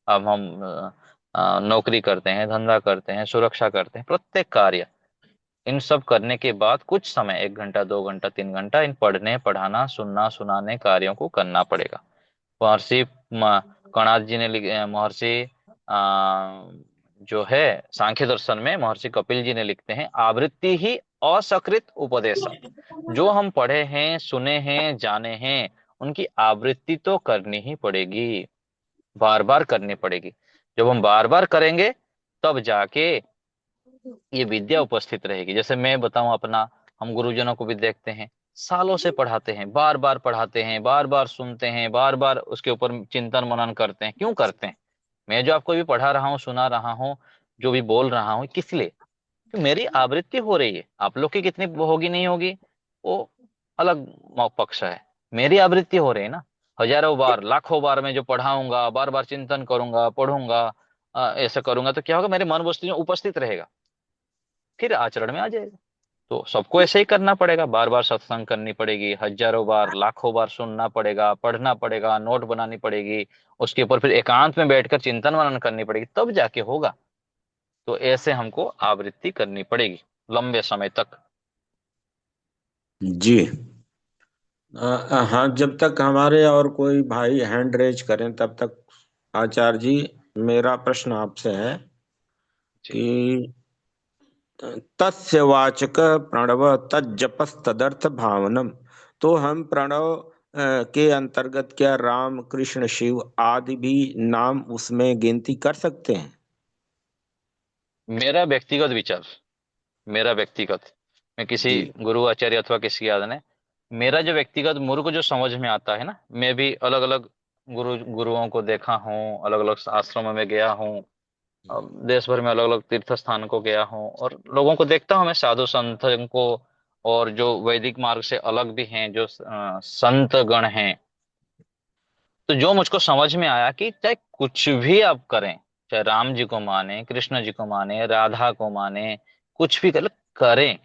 अब हम नौकरी करते हैं, धंधा करते हैं, सुरक्षा करते हैं, प्रत्येक कार्य, इन सब करने के बाद कुछ समय, 1 घंटा 2 घंटा 3 घंटा, इन पढ़ने पढ़ाना सुनना सुनाने कार्यों को करना पड़ेगा। महर्षि कणाद जी ने महर्षि जो है सांख्य दर्शन में महर्षि कपिल जी ने लिखते हैं, आवृत्ति ही असकृत उपदेशम। जो हम पढ़े हैं, सुने हैं, जाने हैं, उनकी आवृत्ति तो करनी ही पड़ेगी, बार बार करनी पड़ेगी। जब हम बार बार करेंगे, तब जाके ये विद्या उपस्थित रहेगी। जैसे मैं बताऊं अपना, हम गुरुजनों को भी देखते हैं, सालों से पढ़ाते हैं, बार बार पढ़ाते हैं, बार बार सुनते हैं, बार बार उसके ऊपर चिंतन मनन करते हैं। क्यों करते हैं? मैं जो आपको भी पढ़ा रहा हूँ, सुना रहा हूँ, जो भी बोल रहा हूँ, किस लिए? कि मेरी आवृत्ति हो रही है। आप लोग की कितनी होगी नहीं होगी, वो अलग पक्ष है। मेरी आवृत्ति हो रही है ना, हजारों बार लाखों बार मैं जो पढ़ाऊंगा, बार बार चिंतन करूंगा, पढ़ूंगा, ऐसा करूंगा, तो क्या होगा, मेरे मन वस्तु में उपस्थित रहेगा, फिर आचरण में आ जाएगा। तो सबको ऐसे ही करना पड़ेगा, बार बार सत्संग करनी पड़ेगी, हजारों बार लाखों बार सुनना पड़ेगा, पढ़ना पड़ेगा, नोट बनानी पड़ेगी, उसके ऊपर फिर एकांत में बैठकर चिंतन मनन करनी पड़ेगी, तब जाके होगा। तो ऐसे हमको आवृत्ति करनी पड़ेगी लंबे समय तक। जी। हाँ, जब तक हमारे और कोई भाई हैंड रेज करें तब तक आचार्य जी, मेरा प्रश्न आपसे है जी। कि तस्य वाचक प्रणव तज्जपस्तदर्थ भावनम, तो हम प्रणव के अंतर्गत क्या राम कृष्ण शिव आदि भी नाम उसमें गिनती कर सकते हैं? मेरा व्यक्तिगत विचार, मेरा व्यक्तिगत, मैं किसी जी। गुरु आचार्य अथवा किसी याद ने, मेरा जो व्यक्तिगत मुझ को जो समझ में आता है ना, मैं भी अलग अलग गुरुओं को देखा हूँ, अलग अलग आश्रमों में गया हूँ, देश भर में अलग अलग तीर्थ स्थान को गया हूँ और लोगों को देखता हूँ मैं, साधु संत को, और जो वैदिक मार्ग से अलग भी हैं, जो संत गण हैं। तो जो मुझको समझ में आया कि चाहे कुछ भी आप करें, चाहे राम जी को माने, कृष्ण जी को माने, राधा को माने, कुछ भी करें,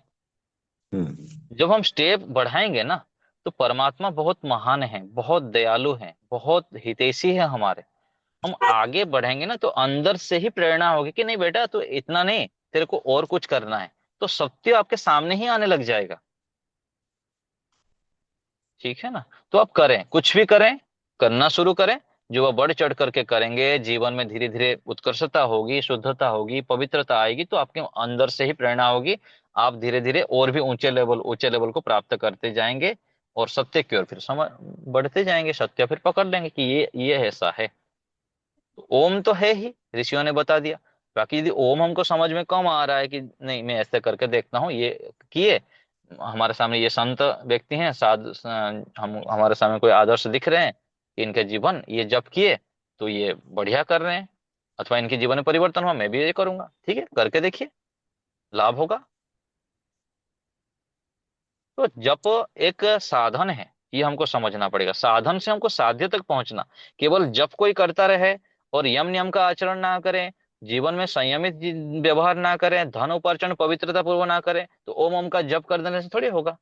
हम्म। जब हम स्टेप बढ़ाएंगे ना, तो परमात्मा बहुत महान है, बहुत दयालु है, बहुत हितैषी है हमारे। हम आगे बढ़ेंगे ना, तो अंदर से ही प्रेरणा होगी कि नहीं बेटा, तो इतना नहीं, तेरे को और कुछ करना है, तो सत्य आपके सामने ही आने लग जाएगा। ठीक है ना? तो आप करें, कुछ भी करें, करना शुरू करें। जो वह बढ़ चढ़ करके करेंगे, जीवन में धीरे धीरे उत्कर्षता होगी, शुद्धता होगी, पवित्रता आएगी, तो आपके अंदर से ही प्रेरणा होगी। आप धीरे धीरे और भी ऊंचे लेवल को प्राप्त करते जाएंगे, और सत्य की ओर फिर समझ बढ़ते जाएंगे, सत्य फिर पकड़ लेंगे कि ये ऐसा है। तो ओम तो है ही, ऋषियों ने बता दिया। बाकी यदि ओम हमको समझ में कम आ रहा है कि नहीं, मैं ऐसे करके देखता हूँ, ये किए, हमारे सामने ये संत व्यक्ति हैं, हम हमारे सामने कोई आदर्श दिख रहे हैं कि इनके जीवन ये जप किए तो ये बढ़िया कर रहे हैं, अथवा इनके जीवन में परिवर्तन हुआ, मैं भी ये करूंगा, ठीक है, करके देखिए, लाभ होगा। तो जप एक साधन है, ये हमको समझना पड़ेगा। साधन से हमको साध्य तक पहुंचना। केवल जप कोई करता रहे और यम नियम का आचरण ना करें, जीवन में संयमित व्यवहार ना करें, धन उपार्जन पवित्रता पूर्वक ना करें, तो ओम ओम का जप कर देने से थोड़ी होगा।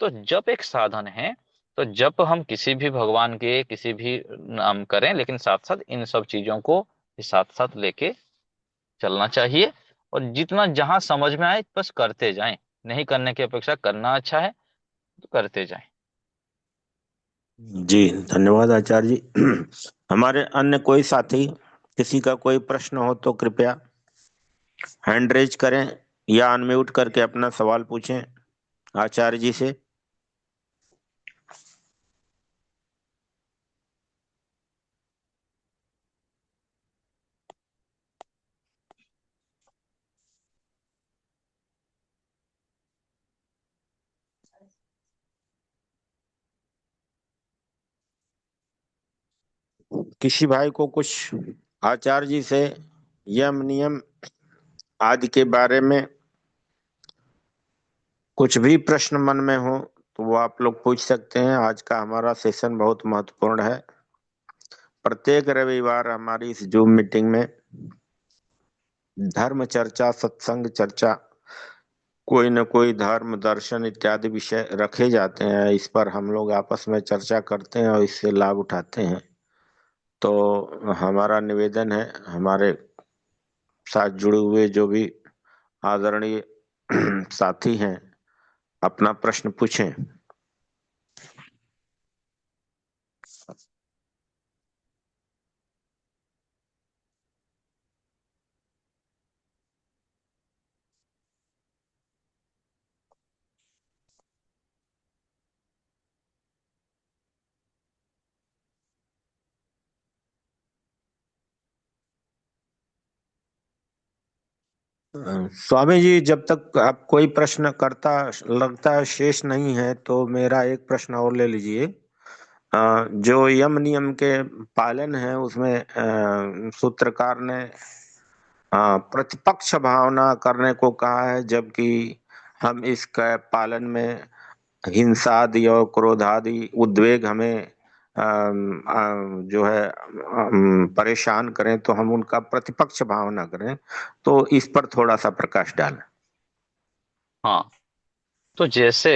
तो जप एक साधन है। तो जप हम किसी भी भगवान के किसी भी नाम करें, लेकिन साथ साथ इन सब चीजों को साथ साथ लेके चलना चाहिए। और जितना जहां समझ में आए बस करते जाएं, नहीं करने की अपेक्षा करना अच्छा है, तो करते जाएं। जी, धन्यवाद आचार्य जी। हमारे अन्य कोई साथी, किसी का कोई प्रश्न हो तो कृपया हैंड रेज करें या अनम्यूट करके अपना सवाल पूछें आचार्य जी से। किसी भाई को कुछ आचार्य जी से यम नियम आदि के बारे में कुछ भी प्रश्न मन में हो तो वो आप लोग पूछ सकते हैं। आज का हमारा सेशन बहुत महत्वपूर्ण है। प्रत्येक रविवार हमारी इस जूम मीटिंग में धर्म चर्चा, सत्संग चर्चा, कोई न कोई धर्म दर्शन इत्यादि विषय रखे जाते हैं। इस पर हम लोग आपस में चर्चा करते हैं और इससे लाभ उठाते हैं। तो हमारा निवेदन है, हमारे साथ जुड़े हुए जो भी आदरणीय साथी हैं, अपना प्रश्न पूछें। स्वामी जी, जब तक आप कोई प्रश्न करता लगता है शेष नहीं है, तो मेरा एक प्रश्न और ले लीजिए। जो यम नियम के पालन है उसमें सूत्रकार ने प्रतिपक्ष भावना करने को कहा है, जबकि हम इसका पालन में हिंसा आदि और क्रोध आदि उद्वेग हमें जो है परेशान करें, तो हम उनका प्रतिपक्ष भावना करें। तो इस पर थोड़ा सा प्रकाश डालें। हाँ, तो जैसे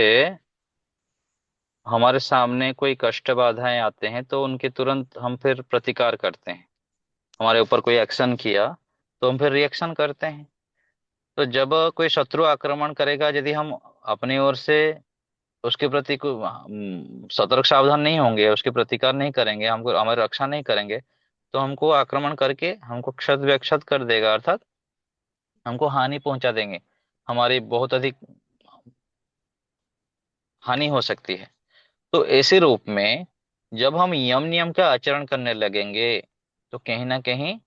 हमारे सामने कोई कष्ट बाधाएं आते हैं, तो उनके तुरंत हम फिर प्रतिकार करते हैं। हमारे ऊपर कोई एक्शन किया, तो हम फिर रिएक्शन करते हैं। तो जब कोई शत्रु आक्रमण करेगा, यदि हम अपनी ओर से उसके प्रति सतर्क सावधान नहीं होंगे, उसके प्रतिकार नहीं करेंगे, हमको हमारी रक्षा नहीं करेंगे, तो हमको आक्रमण करके हमको क्षत विक्षत कर देगा, अर्थात हमको हानि पहुंचा देंगे। हमारी बहुत अधिक हानि हो सकती है। तो ऐसे रूप में जब हम यम नियम का आचरण करने लगेंगे, तो कहीं ना कहीं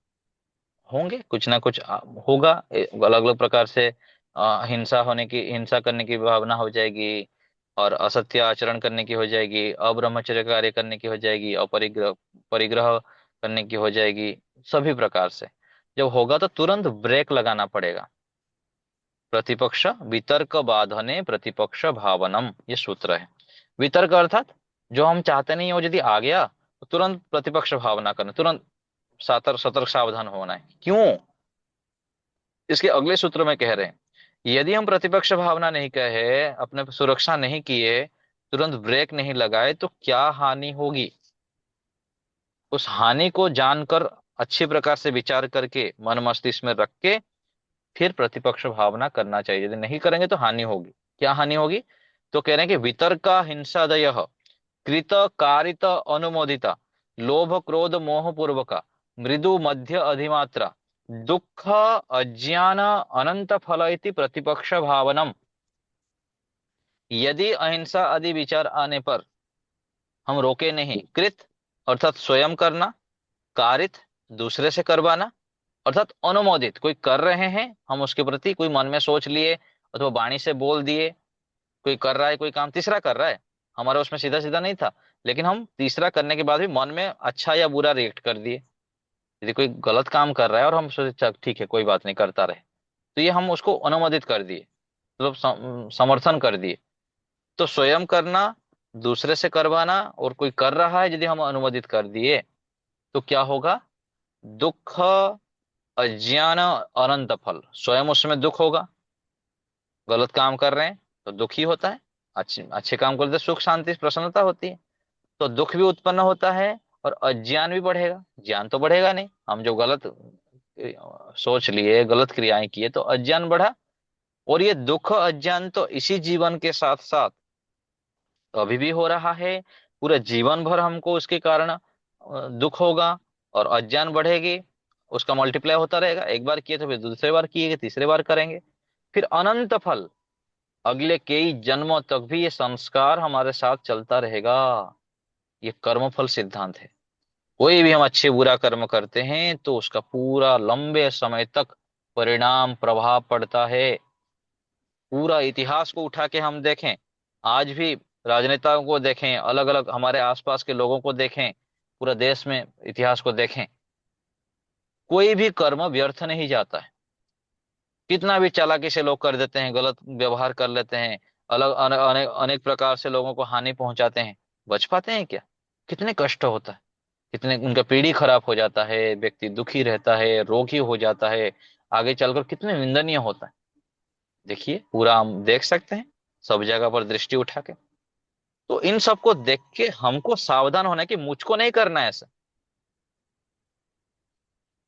होंगे कुछ ना कुछ होगा, अलग अलग प्रकार से हिंसा करने की भावना हो जाएगी, और असत्य आचरण करने की हो जाएगी, अब्रह्मचर्य कार्य करने की हो जाएगी, अपरिग्रह परिग्रह करने की हो जाएगी। सभी प्रकार से जब होगा तो तुरंत ब्रेक लगाना पड़ेगा। प्रतिपक्ष वितर्क बाधने प्रतिपक्ष भावनम, ये सूत्र है। वितर्क अर्थात जो हम चाहते नहीं, वो यदि आ गया तो तुरंत प्रतिपक्ष भावना करना, तुरंत सतर्क सतर्क सावधान होना है। क्यों? इसके अगले सूत्र में कह रहे हैं, यदि हम प्रतिपक्ष भावना नहीं कहे, अपने सुरक्षा नहीं किए, तुरंत ब्रेक नहीं लगाए, तो क्या हानि होगी? उस हानि को जानकर, अच्छी प्रकार से विचार करके, मन मस्तिष्क में रख के फिर प्रतिपक्ष भावना करना चाहिए। यदि नहीं करेंगे तो हानि होगी। क्या हानि होगी? तो कह रहे हैं कि वितर्क हिंसादय कृत कारित अनुमोदिता लोभ क्रोध मोह पूर्वका मृदु मध्य अधिमात्रा दुख अज्ञान अनंत फल इति प्रतिपक्ष भावनम। यदि अहिंसा आदि विचार आने पर हम रोके नहीं, कृत अर्थात स्वयं करना, कारित दूसरे से करवाना, अर्थात अनुमोदित कोई कर रहे हैं, हम उसके प्रति कोई मन में सोच लिए अथवा वाणी से बोल दिए, कोई कर रहा है, कोई काम तीसरा कर रहा है, हमारा उसमें सीधा सीधा नहीं था, लेकिन हम तीसरा करने के बाद भी मन में अच्छा या बुरा रिएक्ट कर दिए। यदि कोई गलत काम कर रहा है और हम सोचे चल ठीक है कोई बात नहीं करता रहे, तो ये हम उसको अनुमोदित कर दिए, मतलब समर्थन कर दिए। तो स्वयं करना, दूसरे से करवाना, और कोई कर रहा है यदि हम अनुमोदित कर दिए, तो क्या होगा? दुख अज्ञान अनंत फल, स्वयं उसमें दुख होगा। गलत काम कर रहे हैं तो दुख ही होता है, अच्छे अच्छे काम करते सुख शांति प्रसन्नता होती है। तो दुख भी उत्पन्न होता है और अज्ञान भी बढ़ेगा। ज्ञान तो बढ़ेगा नहीं, हम जो गलत सोच लिए, गलत क्रियाएं किए, तो अज्ञान बढ़ा। और ये दुख अज्ञान तो इसी जीवन के साथ साथ अभी भी हो रहा है, पूरा जीवन भर हमको उसके कारण दुख होगा और अज्ञान बढ़ेगी, उसका मल्टीप्लाई होता रहेगा। एक बार किए तो फिर दूसरे बार किए, तीसरे बार करेंगे, फिर अनंत फल, अगले कई जन्मों तक भी ये संस्कार हमारे साथ चलता रहेगा। ये कर्मफल सिद्धांत है। कोई भी हम अच्छे बुरा कर्म करते हैं तो उसका पूरा लंबे समय तक परिणाम प्रभाव पड़ता है। पूरा इतिहास को उठा के हम देखें, आज भी राजनेताओं को देखें, अलग अलग हमारे आसपास के लोगों को देखें, पूरा देश में इतिहास को देखें, कोई भी कर्म व्यर्थ नहीं जाता है। कितना भी चालाकी से लोग कर देते हैं, गलत व्यवहार कर लेते हैं, अलग अनेक अनेक प्रकार से लोगों को हानि पहुंचाते हैं, बच पाते हैं क्या? कितने कष्ट होता है, कितने उनका पीढ़ी खराब हो जाता है, व्यक्ति दुखी रहता है, रोगी हो जाता है, आगे चलकर कितने निंदनीय होता है। देखिए, पूरा हम देख सकते हैं सब जगह पर दृष्टि उठा के। तो इन सबको देख के हमको सावधान होना है कि मुझको नहीं करना है ऐसा।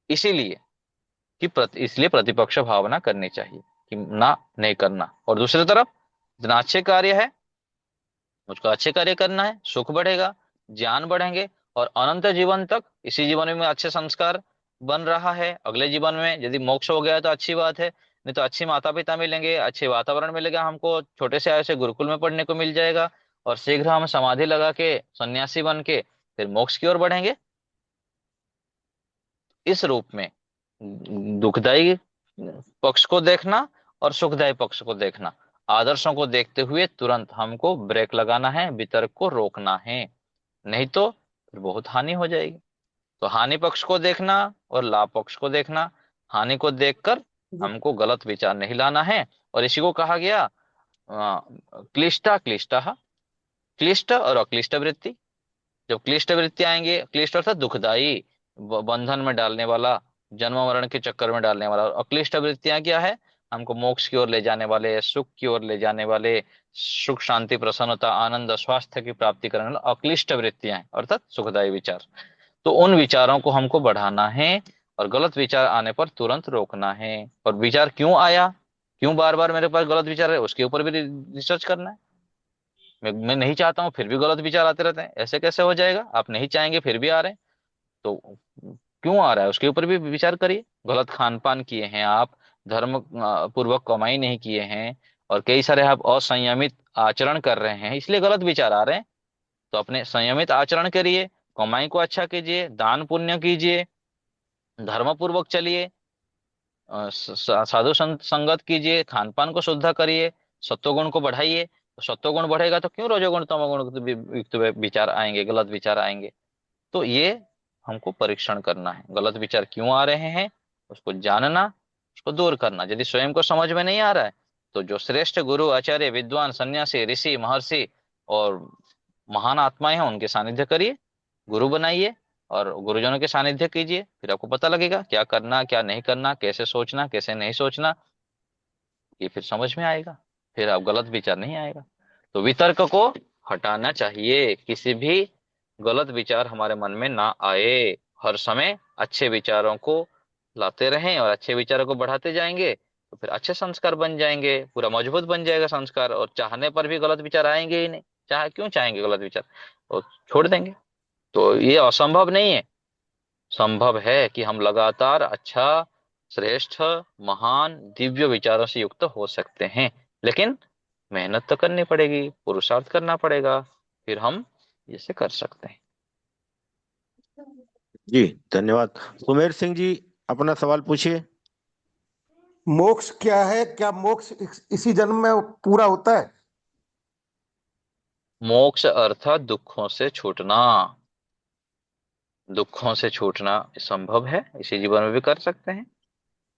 इसीलिए इसलिए प्रतिपक्ष भावना करनी चाहिए कि ना, नहीं करना। और दूसरी तरफ इतना अच्छे कार्य है, मुझको अच्छे कार्य करना है, सुख बढ़ेगा, ज्ञान बढ़ेंगे, और अनंत जीवन तक इसी जीवन में अच्छे संस्कार बन रहा है। अगले जीवन में यदि मोक्ष हो गया तो अच्छी बात है, नहीं तो अच्छे माता पिता मिलेंगे, अच्छे वातावरण मिलेगा, हमको छोटे से ऐसे गुरुकुल में पढ़ने को मिल जाएगा, और शीघ्र हम समाधि लगा के सन्यासी बन के फिर मोक्ष की ओर बढ़ेंगे। इस रूप में दुखदाई पक्ष को देखना और सुखदाई पक्ष को देखना, आदर्शों को देखते हुए तुरंत हमको ब्रेक लगाना है, वितर्क को रोकना है, नहीं तो फिर बहुत हानि हो जाएगी। तो हानि पक्ष को देखना और लाभ पक्ष को देखना, हानि को देखकर हमको गलत विचार नहीं लाना है। और इसी को कहा गया क्लिष्टा क्लिष्टा, क्लिष्ट और अक्लिष्ट वृत्ति। जब क्लिष्ट वृत्ति आएंगे, क्लिष्ट अर्थात दुखदाई, बंधन में डालने वाला, जन्म मरण के चक्कर में डालने वाला। और अक्लिष्ट वृत्तियां क्या है? हमको मोक्ष की ओर ले जाने वाले, सुख की ओर ले जाने वाले, सुख शांति प्रसन्नता आनंद स्वास्थ्य की प्राप्ति करने वाले अक्लिष्ट वृत्तियां हैं, अर्थात सुखदायी विचार। तो उन विचारों को हमको बढ़ाना है और गलत विचार आने पर तुरंत रोकना है। और विचार क्यों आया, क्यों बार बार मेरे पास गलत विचार है, उसके ऊपर भी रिसर्च करना है। मैं नहीं चाहता हूँ फिर भी गलत विचार आते रहते हैं, ऐसे कैसे हो जाएगा? आप नहीं चाहेंगे फिर भी आ रहे हैं, तो क्यों आ रहा है उसके ऊपर भी विचार करिए। गलत खान पान किए हैं आप, धर्म पूर्वक कमाई नहीं किए हैं, और कई सारे आप असंयमित आचरण कर रहे हैं, इसलिए गलत विचार आ रहे हैं। तो अपने संयमित आचरण करिए, कमाई को अच्छा कीजिए, दान पुण्य कीजिए, धर्म पूर्वक चलिए, साधु संगत कीजिए, खान पान को शुद्ध करिए, सत्वगुण को बढ़ाइए। तो सत्वगुण बढ़ेगा तो क्यों रजोगुण तमोगुण युक्त विचार आएंगे, गलत विचार आएंगे। तो ये हमको परीक्षण करना है, गलत विचार क्यों आ रहे हैं, उसको जानना, उसको दूर करना। यदि स्वयं को समझ में नहीं आ रहा है तो जो श्रेष्ठ गुरु आचार्य विद्वान सन्यासी ऋषि महर्षि और महान आत्माएं हैं उनके सानिध्य करिए, गुरु बनाइए और गुरुजनों के सानिध्य कीजिए। फिर आपको पता लगेगा क्या करना क्या नहीं करना, कैसे सोचना कैसे नहीं सोचना, ये फिर समझ में आएगा। फिर आप गलत विचार नहीं आएगा। तो वितर्क को हटाना चाहिए, किसी भी गलत विचार हमारे मन में ना आए। हर समय अच्छे विचारों को लाते रहें और अच्छे विचारों को बढ़ाते जाएंगे तो फिर अच्छे संस्कार बन जाएंगे, पूरा मजबूत बन जाएगा संस्कार। और चाहने पर भी गलत विचार आएंगे ही नहीं, चाहे क्यों चाहेंगे गलत विचार, और छोड़ देंगे। तो ये असंभव नहीं है, संभव है कि हम लगातार अच्छा, श्रेष्ठ, महान, दिव्य विचारों से युक्त हो सकते हैं। लेकिन मेहनत तो करनी पड़ेगी, पुरुषार्थ करना पड़ेगा, फिर हम इसे कर सकते हैं। जी धन्यवाद। सुमेर सिंह जी, अपना सवाल पूछिए। मोक्ष क्या है? क्या मोक्ष इसी जन्म में पूरा होता है? मोक्ष अर्थात दुखों से छूटना। दुखों से छूटना संभव है, इसी जीवन में भी कर सकते हैं।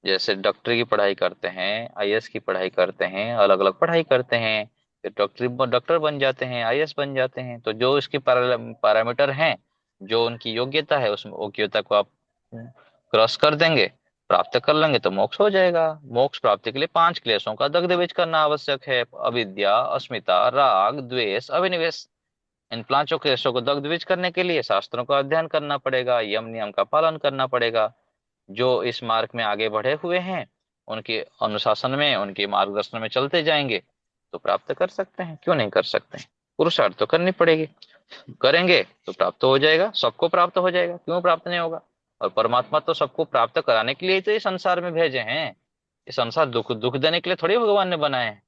जैसे डॉक्टरी की पढ़ाई करते हैं, आईएएस की पढ़ाई करते हैं, अलग अलग पढ़ाई करते हैं, फिर डॉक्टर बन जाते हैं, आईएएस बन जाते हैं। तो जो इसके पैरामीटर हैं, जो उनकी योग्यता है, उस योग्यता को आप क्रॉस कर देंगे, प्राप्त कर लेंगे तो मोक्ष हो जाएगा। मोक्ष प्राप्ति के लिए 5 क्लेशों का दग्धभेद करना आवश्यक है। अविद्या, अस्मिता, राग, द्वेष, अभिनिवेश। इन 5 क्लेशों को दग्धभेद करने के लिए शास्त्रों का अध्ययन करना पड़ेगा, यम नियम का पालन करना पड़ेगा। जो इस मार्ग में आगे बढ़े हुए हैं उनके अनुशासन में, उनके मार्गदर्शन में चलते जाएंगे तो प्राप्त कर सकते हैं, क्यों नहीं कर सकते हैं। पुरुषार्थ तो करनी पड़ेगी, करेंगे तो प्राप्त हो जाएगा, सबको प्राप्त हो जाएगा, क्यों प्राप्त नहीं होगा। और परमात्मा तो सबको प्राप्त कराने के लिए ही तो इस संसार में भेजे हैं। ये संसार दुख दुख देने के लिए थोड़ी भगवान ने बनाए हैं।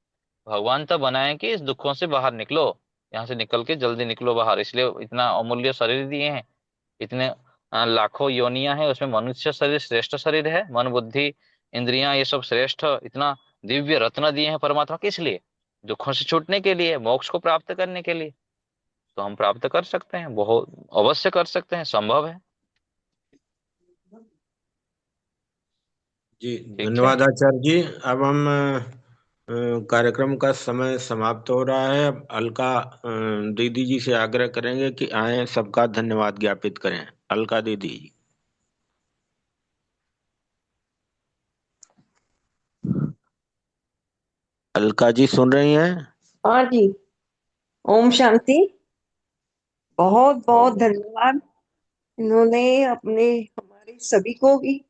भगवान तो बनाए कि इस दुखों से बाहर निकलो, यहाँ से निकल के जल्दी निकलो बाहर, इसलिए इतना अमूल्य शरीर दिए हैं। इतने लाखों योनियां हैं, उसमें मनुष्य शरीर श्रेष्ठ शरीर है, मन बुद्धि इंद्रियां ये सब श्रेष्ठ, इतना दिव्य रत्न दिए हैं परमात्मा, किस लिए? दुखों से छूटने के लिए, मोक्ष को प्राप्त करने के लिए। तो हम प्राप्त कर सकते हैं, बहुत अवश्य कर सकते हैं, संभव है। जी ठीक है। धन्यवाद आचार्य जी। अब हम कार्यक्रम का समय समाप्त हो रहा है। अब अलका दीदी जी से आग्रह करेंगे कि आए सबका धन्यवाद ज्ञापित करें। अलका दीदी जी। अलका जी सुन रही हैं? हाँ जी। ओम शांति। बहुत बहुत ओम। धन्यवाद। इन्होंने अपने हमारे सभी को ही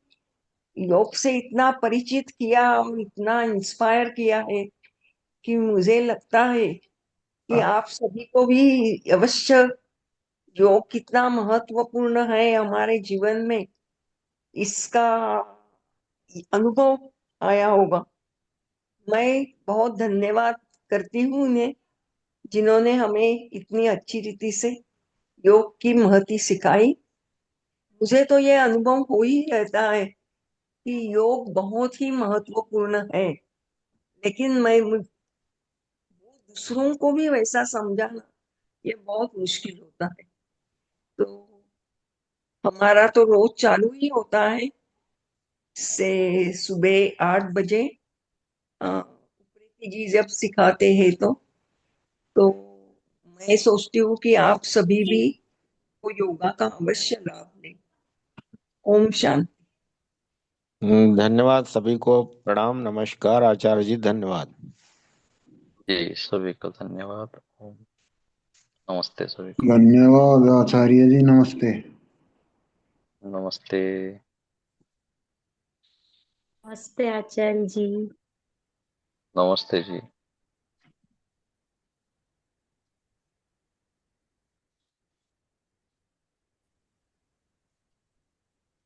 योग से इतना परिचित किया और इतना इंस्पायर किया है कि मुझे लगता है कि आप सभी को भी अवश्य योग कितना महत्वपूर्ण है हमारे जीवन में, इसका अनुभव आया होगा। मैं बहुत धन्यवाद करती हूँ उन्हें, जिन्होंने हमें इतनी अच्छी रीति से योग की महती सिखाई। मुझे तो ये अनुभव हो ही रहता है कि योग बहुत ही महत्वपूर्ण है, लेकिन दूसरों को भी वैसा समझाना ये बहुत मुश्किल होता है। तो हमारा तो रोज चालू ही होता है से सुबह 8 बजे प्रीति जी जब सिखाते हैं तो मैं सोचती हूँ कि आप सभी भी वो योगा का अवश्य लाभ लें। ओम शांति। धन्यवाद सभी को। प्रणाम, नमस्कार आचार्य जी, धन्यवाद। जी सभी को धन्यवाद। नमस्ते सभी को। धन्यवाद आचार्य जी, नमस्ते। नमस्ते। नमस्ते आचार्य जी। नमस्ते जी।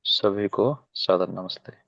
सभी को सादर नमस्ते।